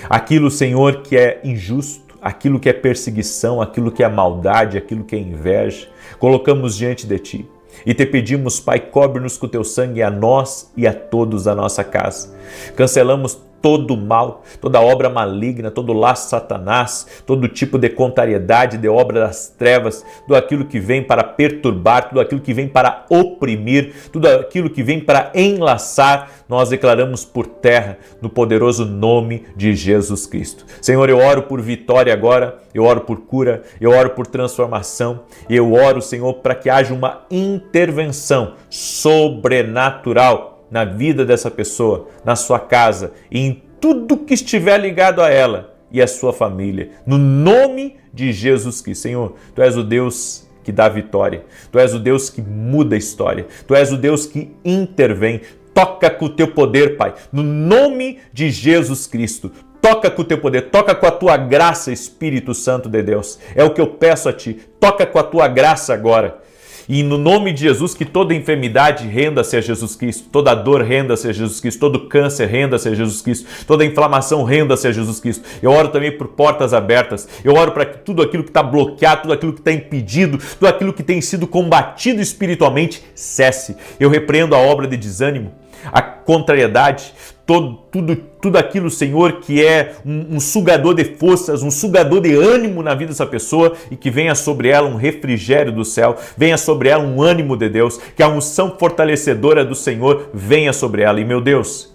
aquilo, Senhor, que é injusto, aquilo que é perseguição, aquilo que é maldade, aquilo que é inveja. Colocamos diante de Ti e te pedimos, Pai, cobre-nos com o Teu sangue a nós e a todos da nossa casa. Cancelamos todo mal, toda obra maligna, todo laço de Satanás, todo tipo de contrariedade, de obra das trevas, tudo aquilo que vem para perturbar, tudo aquilo que vem para oprimir, tudo aquilo que vem para enlaçar, nós declaramos por terra no poderoso nome de Jesus Cristo. Senhor, eu oro por vitória agora, eu oro por cura, eu oro por transformação, e eu oro, Senhor, para que haja uma intervenção sobrenatural na vida dessa pessoa, na sua casa e em tudo que estiver ligado a ela e a sua família. No nome de Jesus Cristo. Senhor, Tu és o Deus que dá vitória. Tu és o Deus que muda a história. Tu és o Deus que intervém. Toca com o Teu poder, Pai. No nome de Jesus Cristo. Toca com o Teu poder, toca com a Tua graça, Espírito Santo de Deus. É o que eu peço a Ti. Toca com a Tua graça agora. E no nome de Jesus, que toda enfermidade renda-se a Jesus Cristo, toda dor renda-se a Jesus Cristo, todo câncer renda-se a Jesus Cristo, toda inflamação renda-se a Jesus Cristo. Eu oro também por portas abertas, eu oro para que tudo aquilo que está bloqueado, tudo aquilo que está impedido, tudo aquilo que tem sido combatido espiritualmente, cesse. Eu repreendo a obra de desânimo, a contrariedade, tudo aquilo, Senhor, que é um sugador de forças, um sugador de ânimo na vida dessa pessoa, e que venha sobre ela um refrigério do céu, venha sobre ela um ânimo de Deus, que a unção fortalecedora do Senhor venha sobre ela. E, meu Deus,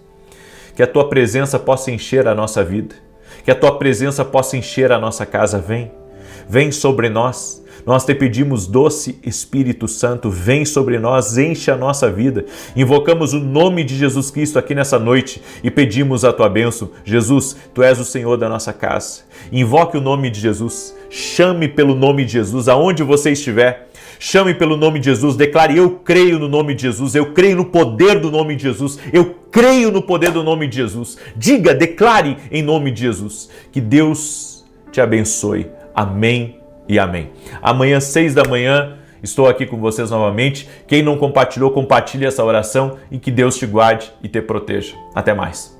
que a Tua presença possa encher a nossa vida, que a Tua presença possa encher a nossa casa. Vem sobre nós. Nós Te pedimos, doce Espírito Santo, vem sobre nós, enche a nossa vida. Invocamos o nome de Jesus Cristo aqui nessa noite e pedimos a Tua bênção. Jesus, Tu és o Senhor da nossa casa. Invoque o nome de Jesus, chame pelo nome de Jesus, aonde você estiver. Chame pelo nome de Jesus, declare: eu creio no nome de Jesus, eu creio no poder do nome de Jesus, eu creio no poder do nome de Jesus. Diga, declare em nome de Jesus. Que Deus te abençoe. Amém e amém. Amanhã, 6 da manhã, estou aqui com vocês novamente. Quem não compartilhou, compartilhe essa oração, e que Deus te guarde e te proteja. Até mais.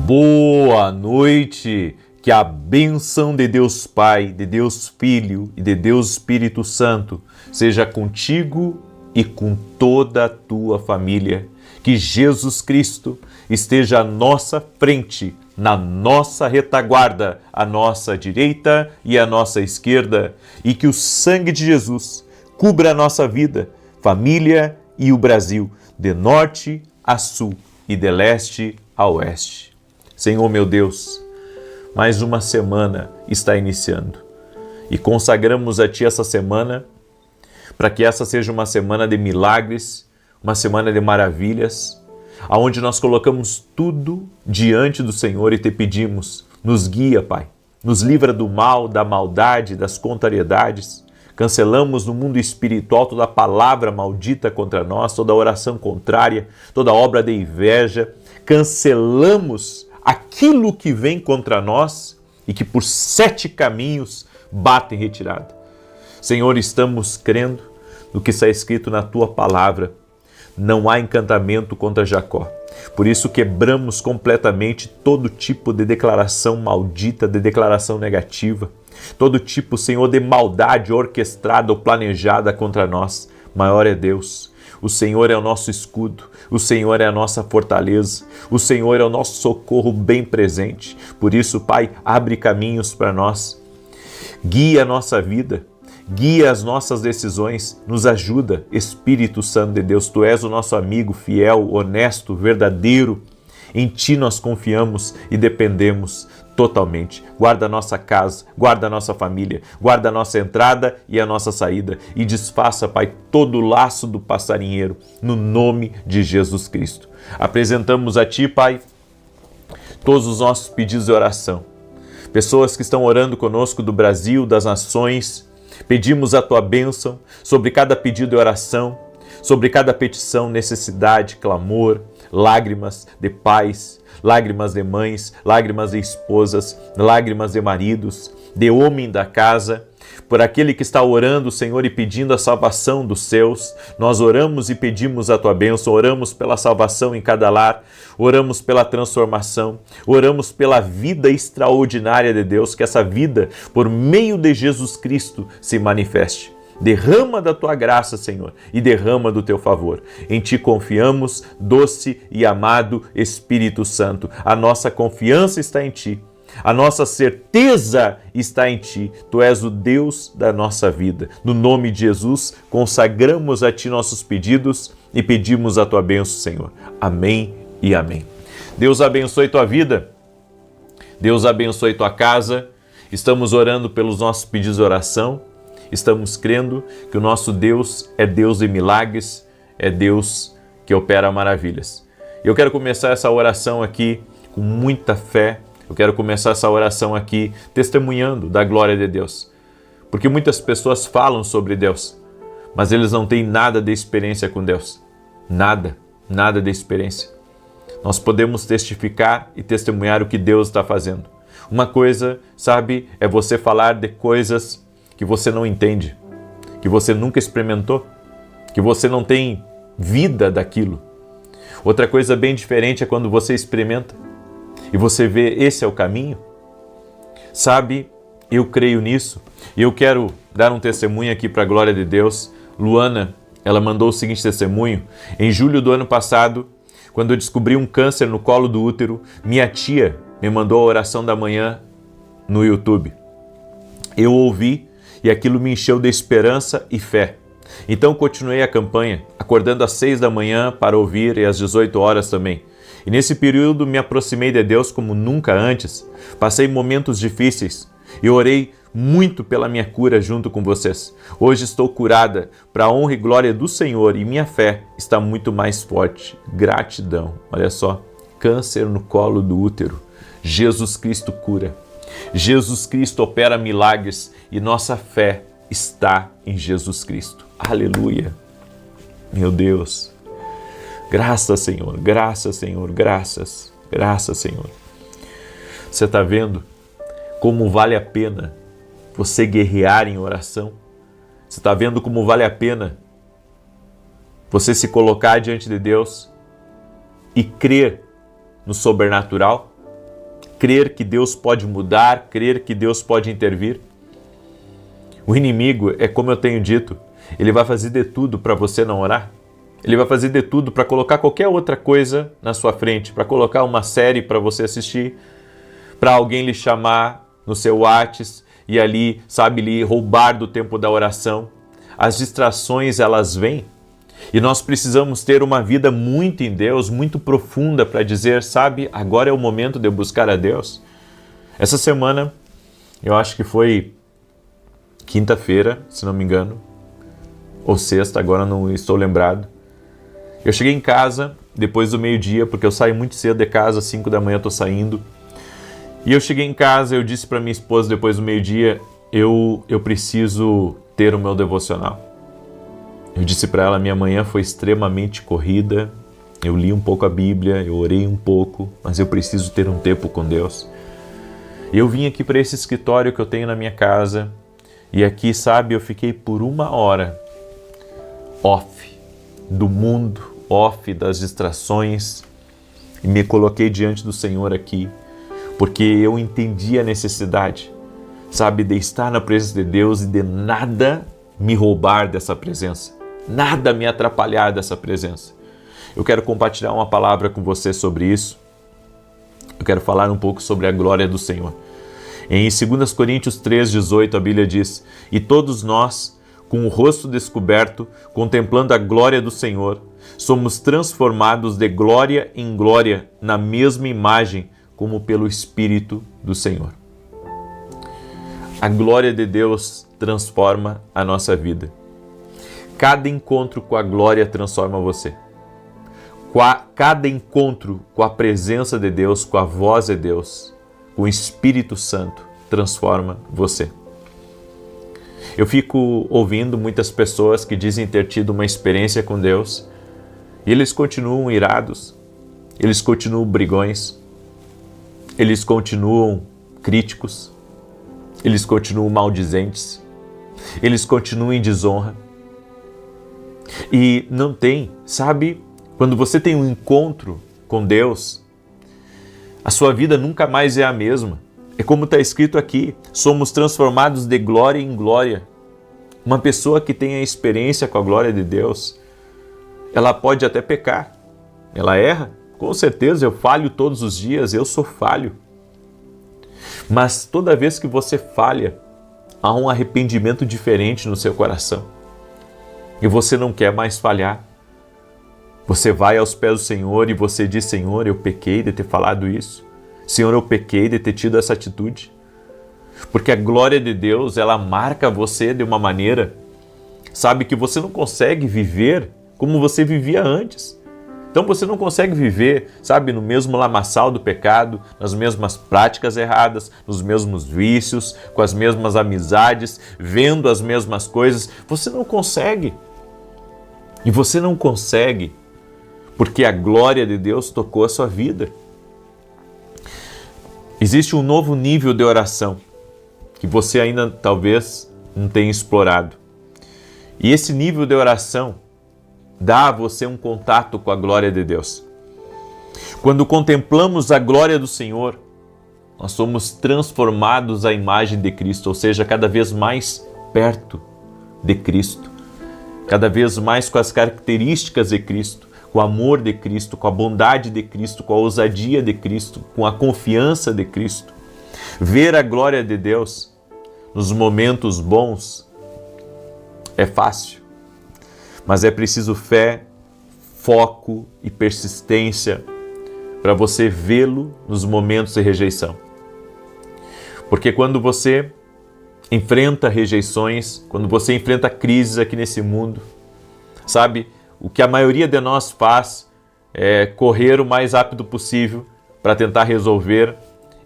Boa noite! Que a bênção de Deus Pai, de Deus Filho e de Deus Espírito Santo seja contigo e com toda a tua família. Que Jesus Cristo esteja à nossa frente, na nossa retaguarda, à nossa direita e à nossa esquerda, e que o sangue de Jesus cubra a nossa vida, família e o Brasil, de norte a sul e de leste a oeste. Senhor meu Deus, mais uma semana está iniciando e consagramos a Ti essa semana, para que essa seja uma semana de milagres, uma semana de maravilhas, aonde nós colocamos tudo diante do Senhor e Te pedimos: nos guia, Pai, nos livra do mal, da maldade, das contrariedades. Cancelamos no mundo espiritual toda palavra maldita contra nós, toda oração contrária, toda obra de inveja. Cancelamos aquilo que vem contra nós e que por 7 caminhos bate em retirada. Senhor, estamos crendo no que está escrito na Tua palavra. Não há encantamento contra Jacó. Por isso quebramos completamente todo tipo de declaração maldita, de declaração negativa, todo tipo, Senhor, de maldade orquestrada ou planejada contra nós. Maior é Deus. O Senhor é o nosso escudo, o Senhor é a nossa fortaleza, o Senhor é o nosso socorro bem presente. Por isso, Pai, abre caminhos para nós, guia a nossa vida, guia as nossas decisões, nos ajuda. Espírito Santo de Deus, Tu és o nosso amigo fiel, honesto, verdadeiro. Em Ti nós confiamos e dependemos totalmente. Guarda a nossa casa, guarda a nossa família, guarda a nossa entrada e a nossa saída, e desfaça, Pai, todo o laço do passarinheiro, no nome de Jesus Cristo. Apresentamos a Ti, Pai, todos os nossos pedidos de oração. Pessoas que estão orando conosco do Brasil, das nações, pedimos a Tua bênção sobre cada pedido de oração, sobre cada petição, necessidade, clamor, lágrimas de pais, lágrimas de mães, lágrimas de esposas, lágrimas de maridos, de homem da casa. por aquele que está orando, Senhor, e pedindo a salvação dos seus. Nós oramos e pedimos a tua bênção, oramos pela salvação em cada lar, oramos pela transformação, oramos pela vida extraordinária de Deus, que essa vida, por meio de Jesus Cristo, se manifeste. Derrama da tua graça, Senhor, e derrama do teu favor. Em ti confiamos, doce e amado Espírito Santo. A nossa confiança está em ti. A nossa certeza está em ti. Tu és o Deus da nossa vida. No nome de Jesus, consagramos a ti nossos pedidos e pedimos a tua bênção, Senhor. Amém e amém. Deus abençoe tua vida. Deus abençoe tua casa. Estamos orando pelos nossos pedidos de oração. Estamos crendo que o nosso Deus é Deus de milagres, é Deus que opera maravilhas. Eu quero começar essa oração aqui com muita fé. Eu quero começar essa oração aqui testemunhando da glória de Deus. Porque muitas pessoas falam sobre Deus, mas eles não têm nada de experiência com Deus. Nada de experiência. Nós podemos testificar e testemunhar o que Deus está fazendo. Uma coisa, sabe, é você falar de coisas que você não entende, que você nunca experimentou, que você não tem vida daquilo. Outra coisa bem diferente é quando você experimenta e você vê esse é o caminho. Sabe, eu creio nisso e eu quero dar um testemunho aqui para a glória de Deus. Luana, ela mandou o seguinte testemunho. Em julho do ano passado, quando eu descobri um câncer no colo do útero, minha tia me mandou a oração da manhã no YouTube. Eu ouvi e aquilo me encheu de esperança e fé. Então continuei a campanha, acordando às 6 da manhã para ouvir e às 18 horas também. E nesse período me aproximei de Deus como nunca antes. Passei momentos difíceis e orei muito pela minha cura junto com vocês. Hoje estou curada para a honra e glória do Senhor e minha fé está muito mais forte. Gratidão. Olha só, câncer no colo do útero. Jesus Cristo cura. Jesus Cristo opera milagres e nossa fé está em Jesus Cristo. Aleluia. Meu Deus. Graças, Senhor. Graças, Senhor. Graças. Graças, Senhor. Você está vendo como vale a pena você guerrear em oração? Você está vendo como vale a pena você se colocar diante de Deus e crer no sobrenatural? Crer que Deus pode mudar, crer que Deus pode intervir? O inimigo, é como eu tenho dito, ele vai fazer de tudo para você não orar. Ele vai fazer de tudo para colocar qualquer outra coisa na sua frente, para colocar uma série para você assistir, para alguém lhe chamar no seu WhatsApp e ali, sabe, lhe roubar do tempo da oração. As distrações, elas vêm e nós precisamos ter uma vida muito em Deus, muito profunda para dizer, sabe, agora é o momento de eu buscar a Deus. Essa semana, eu acho que foi quinta-feira, se não me engano, ou sexta, agora não estou lembrado. Eu cheguei em casa depois do meio-dia, porque eu saio muito cedo de casa, às 5 da manhã eu estou saindo. E eu cheguei em casa, eu disse para minha esposa depois do meio-dia, eu preciso ter o meu devocional. Eu disse para ela, minha manhã foi extremamente corrida, eu li um pouco a Bíblia, eu orei um pouco, mas eu preciso ter um tempo com Deus. Eu vim aqui para esse escritório que eu tenho na minha casa, e aqui, sabe, eu fiquei por 1 hora off do mundo, off das distrações, e me coloquei diante do Senhor aqui, porque eu entendi a necessidade, sabe, de estar na presença de Deus e de nada me roubar dessa presença, nada me atrapalhar dessa presença. Eu quero compartilhar uma palavra com você sobre isso. Eu quero falar um pouco sobre a glória do Senhor. Em 2 Coríntios 3,18 a Bíblia diz: E todos nós, com o rosto descoberto, contemplando a glória do Senhor, somos transformados de glória em glória na mesma imagem como pelo Espírito do Senhor. A glória de Deus transforma a nossa vida. Cada encontro com a glória transforma você. Cada encontro com a presença de Deus, com a voz de Deus, com o Espírito Santo, transforma você. Eu fico ouvindo muitas pessoas que dizem ter tido uma experiência com Deus e eles continuam irados, eles continuam brigões, eles continuam críticos, eles continuam maldizentes. eles continuam em desonra. E não tem, sabe, quando você tem um encontro com Deus, a sua vida nunca mais é a mesma. É como está escrito aqui, somos transformados de glória em glória. Uma pessoa que tem a experiência com a glória de Deus, ela pode até pecar, ela erra, com certeza, eu falho todos os dias, eu sou falho. Mas toda vez que você falha, há um arrependimento diferente no seu coração. E você não quer mais falhar. Você vai aos pés do Senhor e você diz: Senhor, eu pequei de ter falado isso. Senhor, eu pequei de ter tido essa atitude. Porque a glória de Deus, ela marca você de uma maneira, sabe, que você não consegue viver como você vivia antes. Então você não consegue viver, sabe, no mesmo lamaçal do pecado, nas mesmas práticas erradas, nos mesmos vícios, com as mesmas amizades, vendo as mesmas coisas. Você não consegue. E você não consegue porque a glória de Deus tocou a sua vida. Existe um novo nível de oração que você ainda talvez não tenha explorado. E esse nível de oração dá a você um contato com a glória de Deus. Quando contemplamos a glória do Senhor, nós somos transformados à imagem de Cristo, ou seja, cada vez mais perto de Cristo, cada vez mais com as características de Cristo, com o amor de Cristo, com a bondade de Cristo, com a ousadia de Cristo, com a confiança de Cristo. Ver a glória de Deus nos momentos bons é fácil, mas é preciso fé, foco e persistência para você vê-lo nos momentos de rejeição. Porque quando você enfrenta rejeições, quando você enfrenta crises aqui nesse mundo, sabe, o que a maioria de nós faz é correr o mais rápido possível para tentar resolver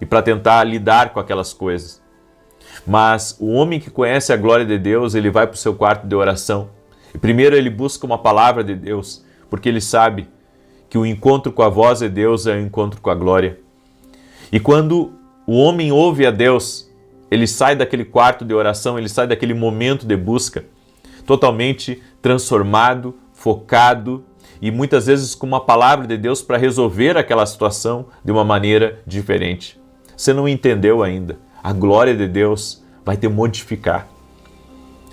e para tentar lidar com aquelas coisas. Mas o homem que conhece a glória de Deus, ele vai para o seu quarto de oração. E primeiro ele busca uma palavra de Deus, porque ele sabe que o encontro com a voz de Deus é o encontro com a glória. E quando o homem ouve a Deus, ele sai daquele quarto de oração, ele sai daquele momento de busca, totalmente transformado, focado e muitas vezes com uma palavra de Deus para resolver aquela situação de uma maneira diferente. Você não entendeu ainda. A glória de Deus vai te modificar.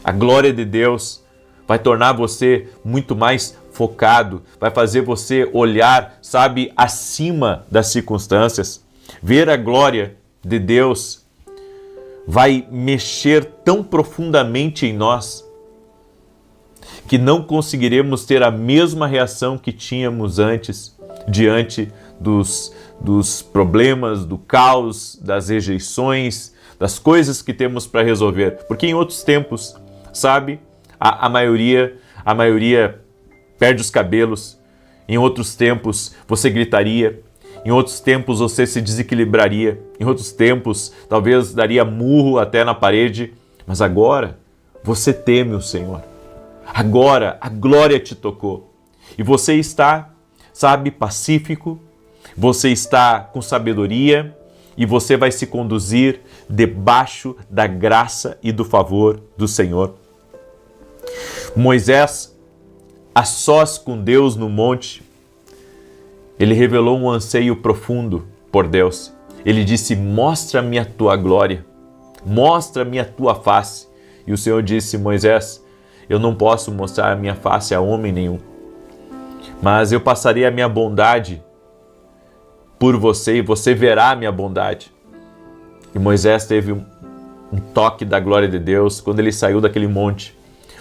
A glória de Deus vai tornar você muito mais focado, vai fazer você olhar, sabe, acima das circunstâncias. Ver a glória de Deus vai mexer tão profundamente em nós que não conseguiremos ter a mesma reação que tínhamos antes diante dos problemas, do caos, das rejeições, das coisas que temos para resolver. Porque em outros tempos, sabe, a maioria perde os cabelos, em outros tempos você gritaria, em outros tempos você se desequilibraria, em outros tempos talvez daria murro até na parede, mas agora você teme o Senhor. Agora a glória te tocou e você está, sabe, pacífico, você está com sabedoria e você vai se conduzir debaixo da graça e do favor do Senhor. Moisés, a sós com Deus no monte, ele revelou um anseio profundo por Deus. Ele disse: mostra-me a tua glória, mostra-me a tua face. E o Senhor disse: Moisés, eu não posso mostrar a minha face a homem nenhum, mas eu passarei a minha bondade por você e você verá a minha bondade. E Moisés teve um toque da glória de Deus quando ele saiu daquele monte.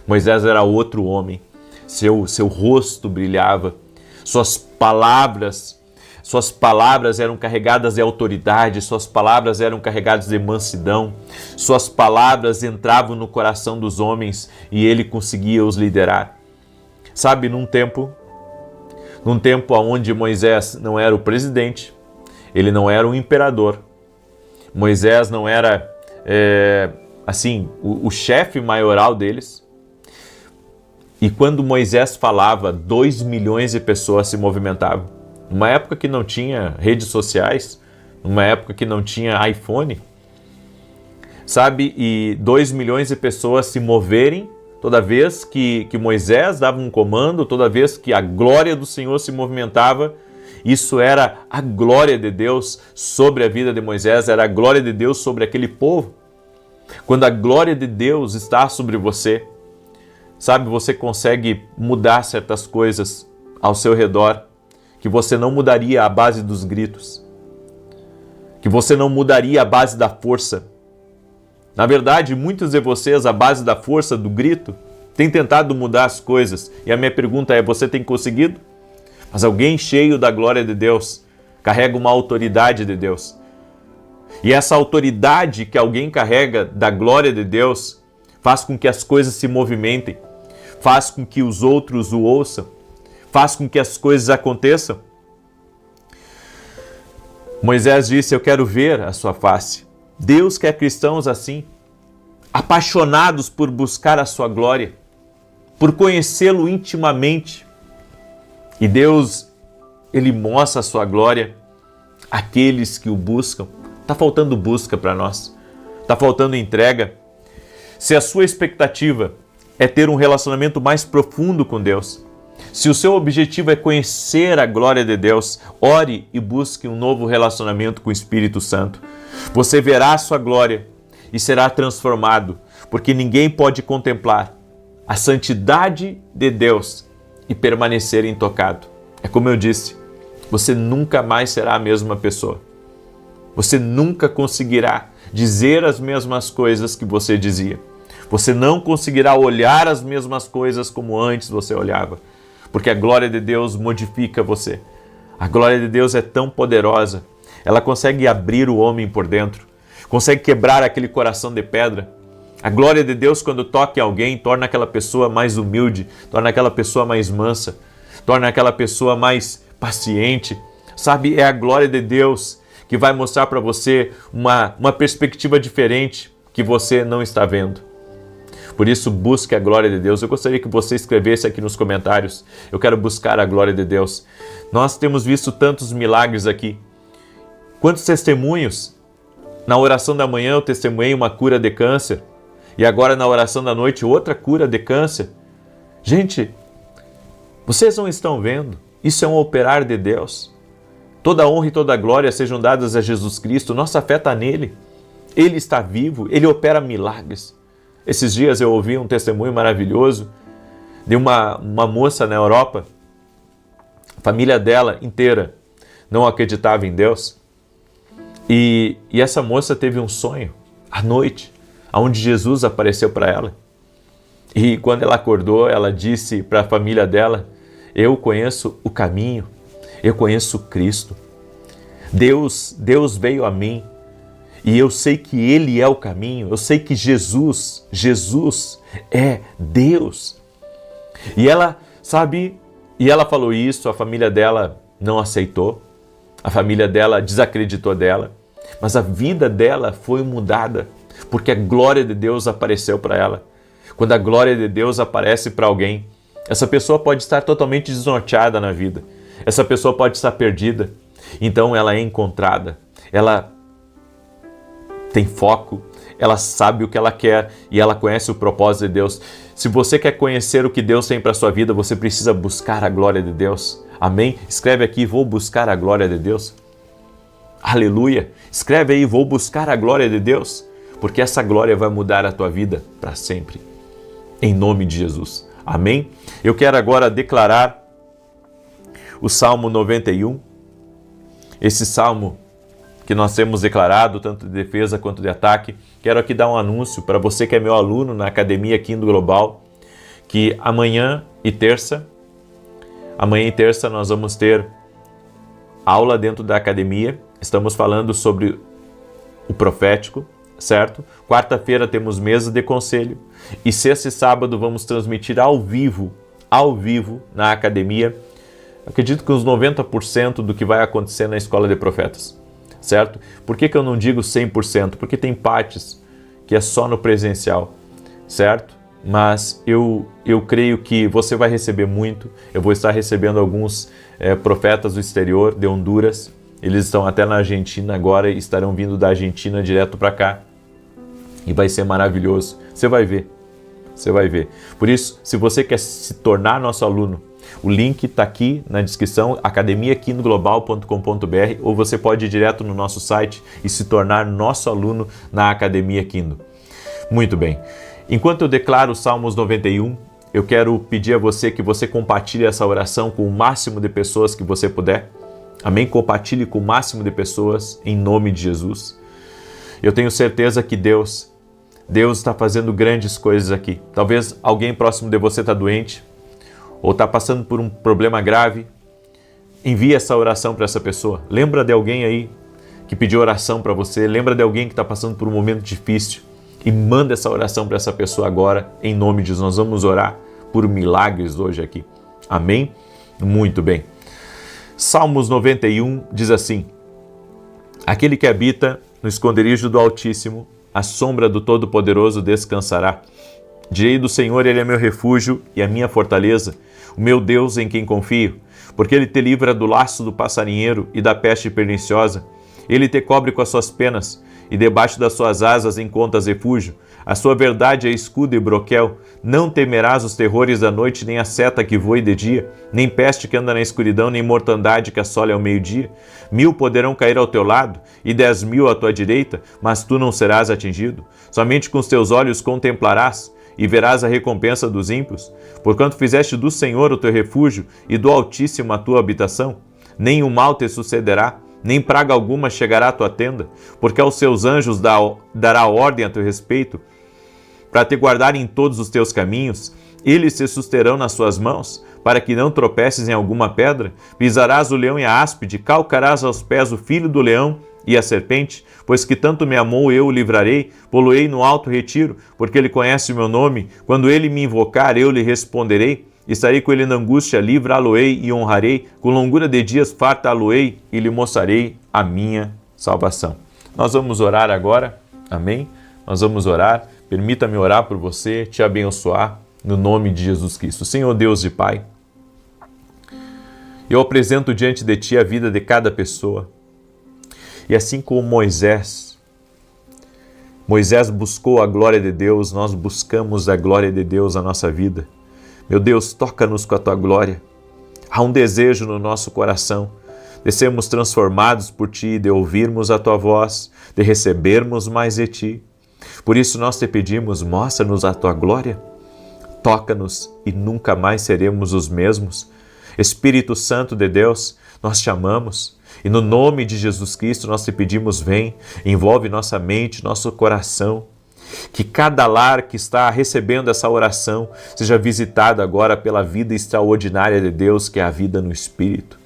Moisés era outro homem, seu rosto brilhava, suas palavras eram carregadas de autoridade, suas palavras eram carregadas de mansidão, suas palavras entravam no coração dos homens e ele conseguia os liderar. Sabe, num tempo onde Moisés não era o presidente, ele não era o imperador, Moisés não era o chefe maioral deles. E quando Moisés falava, 2 milhões de pessoas se movimentavam. Numa época que não tinha redes sociais, numa época que não tinha iPhone, sabe? E 2 milhões de pessoas se moverem toda vez que Moisés dava um comando, toda vez que a glória do Senhor se movimentava. Isso era a glória de Deus sobre a vida de Moisés, era a glória de Deus sobre aquele povo. Quando a glória de Deus está sobre você, sabe, você consegue mudar certas coisas ao seu redor, que você não mudaria à base dos gritos, que você não mudaria à base da força. Na verdade, muitos de vocês, à base da força, do grito, têm tentado mudar as coisas. E a minha pergunta é, você tem conseguido? Mas alguém cheio da glória de Deus carrega uma autoridade de Deus. E essa autoridade que alguém carrega da glória de Deus faz com que as coisas se movimentem, faz com que os outros o ouçam, faz com que as coisas aconteçam. Moisés disse, eu quero ver a sua face. Deus quer cristãos assim, apaixonados por buscar a sua glória, por conhecê-lo intimamente. E Deus, Ele mostra a sua glória àqueles que o buscam. Está faltando busca para nós, está faltando entrega. Se a sua expectativa é ter um relacionamento mais profundo com Deus, se o seu objetivo é conhecer a glória de Deus, ore e busque um novo relacionamento com o Espírito Santo. Você verá a sua glória e será transformado, porque ninguém pode contemplar a santidade de Deus e permanecer intocado. É como eu disse, você nunca mais será a mesma pessoa. Você nunca conseguirá dizer as mesmas coisas que você dizia. Você não conseguirá olhar as mesmas coisas como antes você olhava, porque a glória de Deus modifica você. A glória de Deus é tão poderosa, ela consegue abrir o homem por dentro, consegue quebrar aquele coração de pedra. A glória de Deus, quando toca em alguém, torna aquela pessoa mais humilde, torna aquela pessoa mais mansa, torna aquela pessoa mais paciente. Sabe, é a glória de Deus que vai mostrar para você uma perspectiva diferente que você não está vendo. Por isso, busque a glória de Deus. Eu gostaria que você escrevesse aqui nos comentários. Eu quero buscar a glória de Deus. Nós temos visto tantos milagres aqui. Quantos testemunhos? Na oração da manhã eu testemunhei uma cura de câncer. E agora na oração da noite outra cura de câncer. Gente, vocês não estão vendo? Isso é um operar de Deus. Toda honra e toda glória sejam dadas a Jesus Cristo. Nossa fé está nele. Ele está vivo, ele opera milagres. Esses dias eu ouvi um testemunho maravilhoso de uma moça na Europa. A família dela inteira não acreditava em Deus. E essa moça teve um sonho à noite, onde Jesus apareceu para ela. E quando ela acordou, ela disse para a família dela, eu conheço o caminho, eu conheço Cristo. Deus veio a mim. E eu sei que Ele é o caminho, eu sei que Jesus é Deus. E ela, sabe, e ela falou isso, a família dela não aceitou, a família dela desacreditou dela, mas a vida dela foi mudada, porque a glória de Deus apareceu para ela. Quando a glória de Deus aparece para alguém, essa pessoa pode estar totalmente desnorteada na vida, essa pessoa pode estar perdida, então ela é encontrada, ela tem foco, ela sabe o que ela quer e ela conhece o propósito de Deus. Se você quer conhecer o que Deus tem para a sua vida, você precisa buscar a glória de Deus. Amém? Escreve aqui, vou buscar a glória de Deus. Aleluia! Escreve aí, vou buscar a glória de Deus, porque essa glória vai mudar a tua vida para sempre. Em nome de Jesus. Amém? Eu quero agora declarar o Salmo 91. Esse salmo que nós temos declarado, tanto de defesa quanto de ataque. Quero aqui dar um anúncio para você que é meu aluno na Academia Quindo Global, que amanhã e terça nós vamos ter aula dentro da academia. Estamos falando sobre o profético, certo? Quarta-feira temos mesa de conselho e sexta e sábado vamos transmitir ao vivo na academia. Acredito que uns 90% do que vai acontecer na Escola de Profetas. Certo? Por que eu não digo 100%? Porque tem partes que é só no presencial, certo? Mas eu creio que você vai receber muito. Eu vou estar recebendo alguns profetas do exterior, de Honduras. Eles estão até na Argentina agora e estarão vindo da Argentina direto para cá. E vai ser maravilhoso. Você vai ver. Você vai ver. Por isso, se você quer se tornar nosso aluno, o link está aqui na descrição, academiaquindoglobal.com.br, ou você pode ir direto no nosso site e se tornar nosso aluno na Academia Quindo. Muito bem. Enquanto eu declaro o Salmos 91, eu quero pedir a você que você compartilhe essa oração com o máximo de pessoas que você puder. Amém? Compartilhe com o máximo de pessoas em nome de Jesus. Eu tenho certeza que Deus está fazendo grandes coisas aqui. Talvez alguém próximo de você está doente ou está passando por um problema grave. Envie essa oração para essa pessoa. Lembra de alguém aí que pediu oração para você. Lembra de alguém que está passando por um momento difícil. E manda essa oração para essa pessoa agora, em nome de Jesus. Nós vamos orar por milagres hoje aqui. Amém? Muito bem. Salmos 91 diz assim: aquele que habita no esconderijo do Altíssimo, à sombra do Todo-Poderoso descansará. Direi do Senhor, Ele é meu refúgio e a minha fortaleza, o meu Deus em quem confio, porque Ele te livra do laço do passarinheiro e da peste perniciosa. Ele te cobre com as suas penas, e debaixo das suas asas encontras refúgio. A sua verdade é escudo e broquel. Não temerás os terrores da noite, nem a seta que voe de dia, nem peste que anda na escuridão, nem mortandade que assole ao meio-dia. 1000 poderão cair ao teu lado, e 10.000 à tua direita, mas tu não serás atingido. Somente com os teus olhos contemplarás, e verás a recompensa dos ímpios. Porquanto fizeste do Senhor o teu refúgio, e do Altíssimo a tua habitação. Nem o mal te sucederá, nem praga alguma chegará à tua tenda, porque aos seus anjos dará ordem a teu respeito, para te guardar em todos os teus caminhos. Eles se susterão nas suas mãos, para que não tropeces em alguma pedra. Pisarás o leão e a áspide, calcarás aos pés o filho do leão e a serpente, pois que tanto me amou, eu o livrarei, pô-lo-ei no alto retiro, porque ele conhece o meu nome. Quando ele me invocar, eu lhe responderei. Estarei com ele na angústia, livrá-lo-ei e honrarei, com longura de dias fartá-lo-ei e lhe mostrarei a minha salvação. Nós vamos orar agora, amém? Nós vamos orar, permita-me orar por você, te abençoar, no nome de Jesus Cristo. Senhor Deus e Pai, eu apresento diante de Ti a vida de cada pessoa, e assim como Moisés buscou a glória de Deus, nós buscamos a glória de Deus na nossa vida. Meu Deus, toca-nos com a Tua glória. Há um desejo no nosso coração de sermos transformados por Ti, de ouvirmos a Tua voz, de recebermos mais de Ti. Por isso nós te pedimos, mostra-nos a Tua glória, toca-nos e nunca mais seremos os mesmos. Espírito Santo de Deus, nós te amamos e no nome de Jesus Cristo nós te pedimos, vem, envolve nossa mente, nosso coração. Que cada lar que está recebendo essa oração seja visitado agora pela vida extraordinária de Deus, que é a vida no Espírito.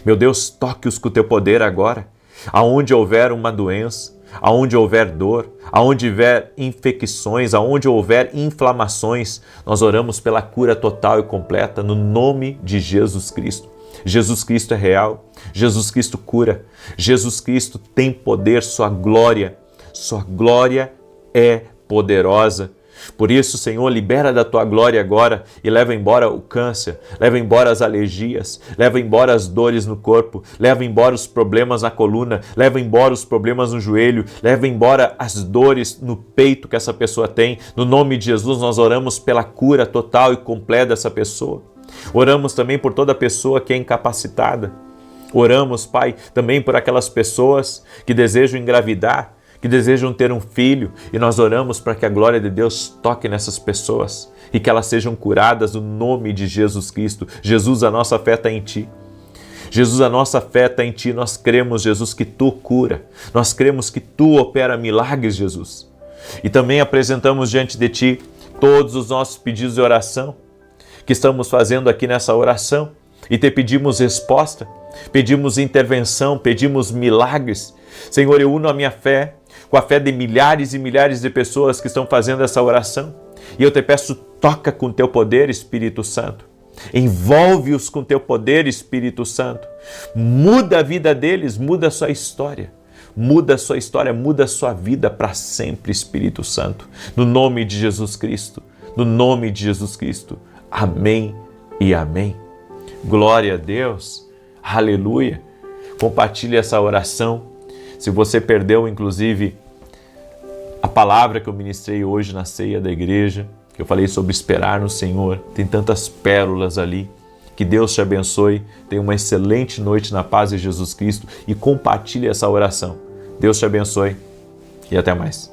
Meu Deus, toque-os com o Teu poder agora. Aonde houver uma doença, aonde houver dor, aonde houver infecções, aonde houver inflamações, nós oramos pela cura total e completa no nome de Jesus Cristo. Jesus Cristo é real, Jesus Cristo cura, Jesus Cristo tem poder, sua glória é poderosa. Por isso, Senhor, libera da Tua glória agora e leva embora o câncer, leva embora as alergias, leva embora as dores no corpo, leva embora os problemas na coluna, leva embora os problemas no joelho, leva embora as dores no peito que essa pessoa tem. No nome de Jesus, nós oramos pela cura total e completa dessa pessoa. Oramos também por toda pessoa que é incapacitada. Oramos, Pai, também por aquelas pessoas que desejam engravidar, que desejam ter um filho, e nós oramos para que a glória de Deus toque nessas pessoas e que elas sejam curadas no nome de Jesus Cristo. Jesus, a nossa fé está em Ti. Jesus, a nossa fé está em Ti. Nós cremos, Jesus, que Tu cura. Nós cremos que Tu opera milagres, Jesus. E também apresentamos diante de Ti todos os nossos pedidos de oração que estamos fazendo aqui nessa oração e Te pedimos resposta, pedimos intervenção, pedimos milagres. Senhor, eu uno a minha fé com a fé de milhares e milhares de pessoas que estão fazendo essa oração. E eu Te peço, toca com Teu poder, Espírito Santo. Envolve-os com Teu poder, Espírito Santo. Muda a vida deles, muda a sua história. Muda a sua história, muda a sua vida para sempre, Espírito Santo. No nome de Jesus Cristo. No nome de Jesus Cristo. Amém e amém. Glória a Deus. Aleluia. Compartilhe essa oração. Se você perdeu, inclusive, a palavra que eu ministrei hoje na ceia da igreja, que eu falei sobre esperar no Senhor. Tem tantas pérolas ali. Que Deus te abençoe. Tenha uma excelente noite na paz de Jesus Cristo e compartilhe essa oração. Deus te abençoe e até mais.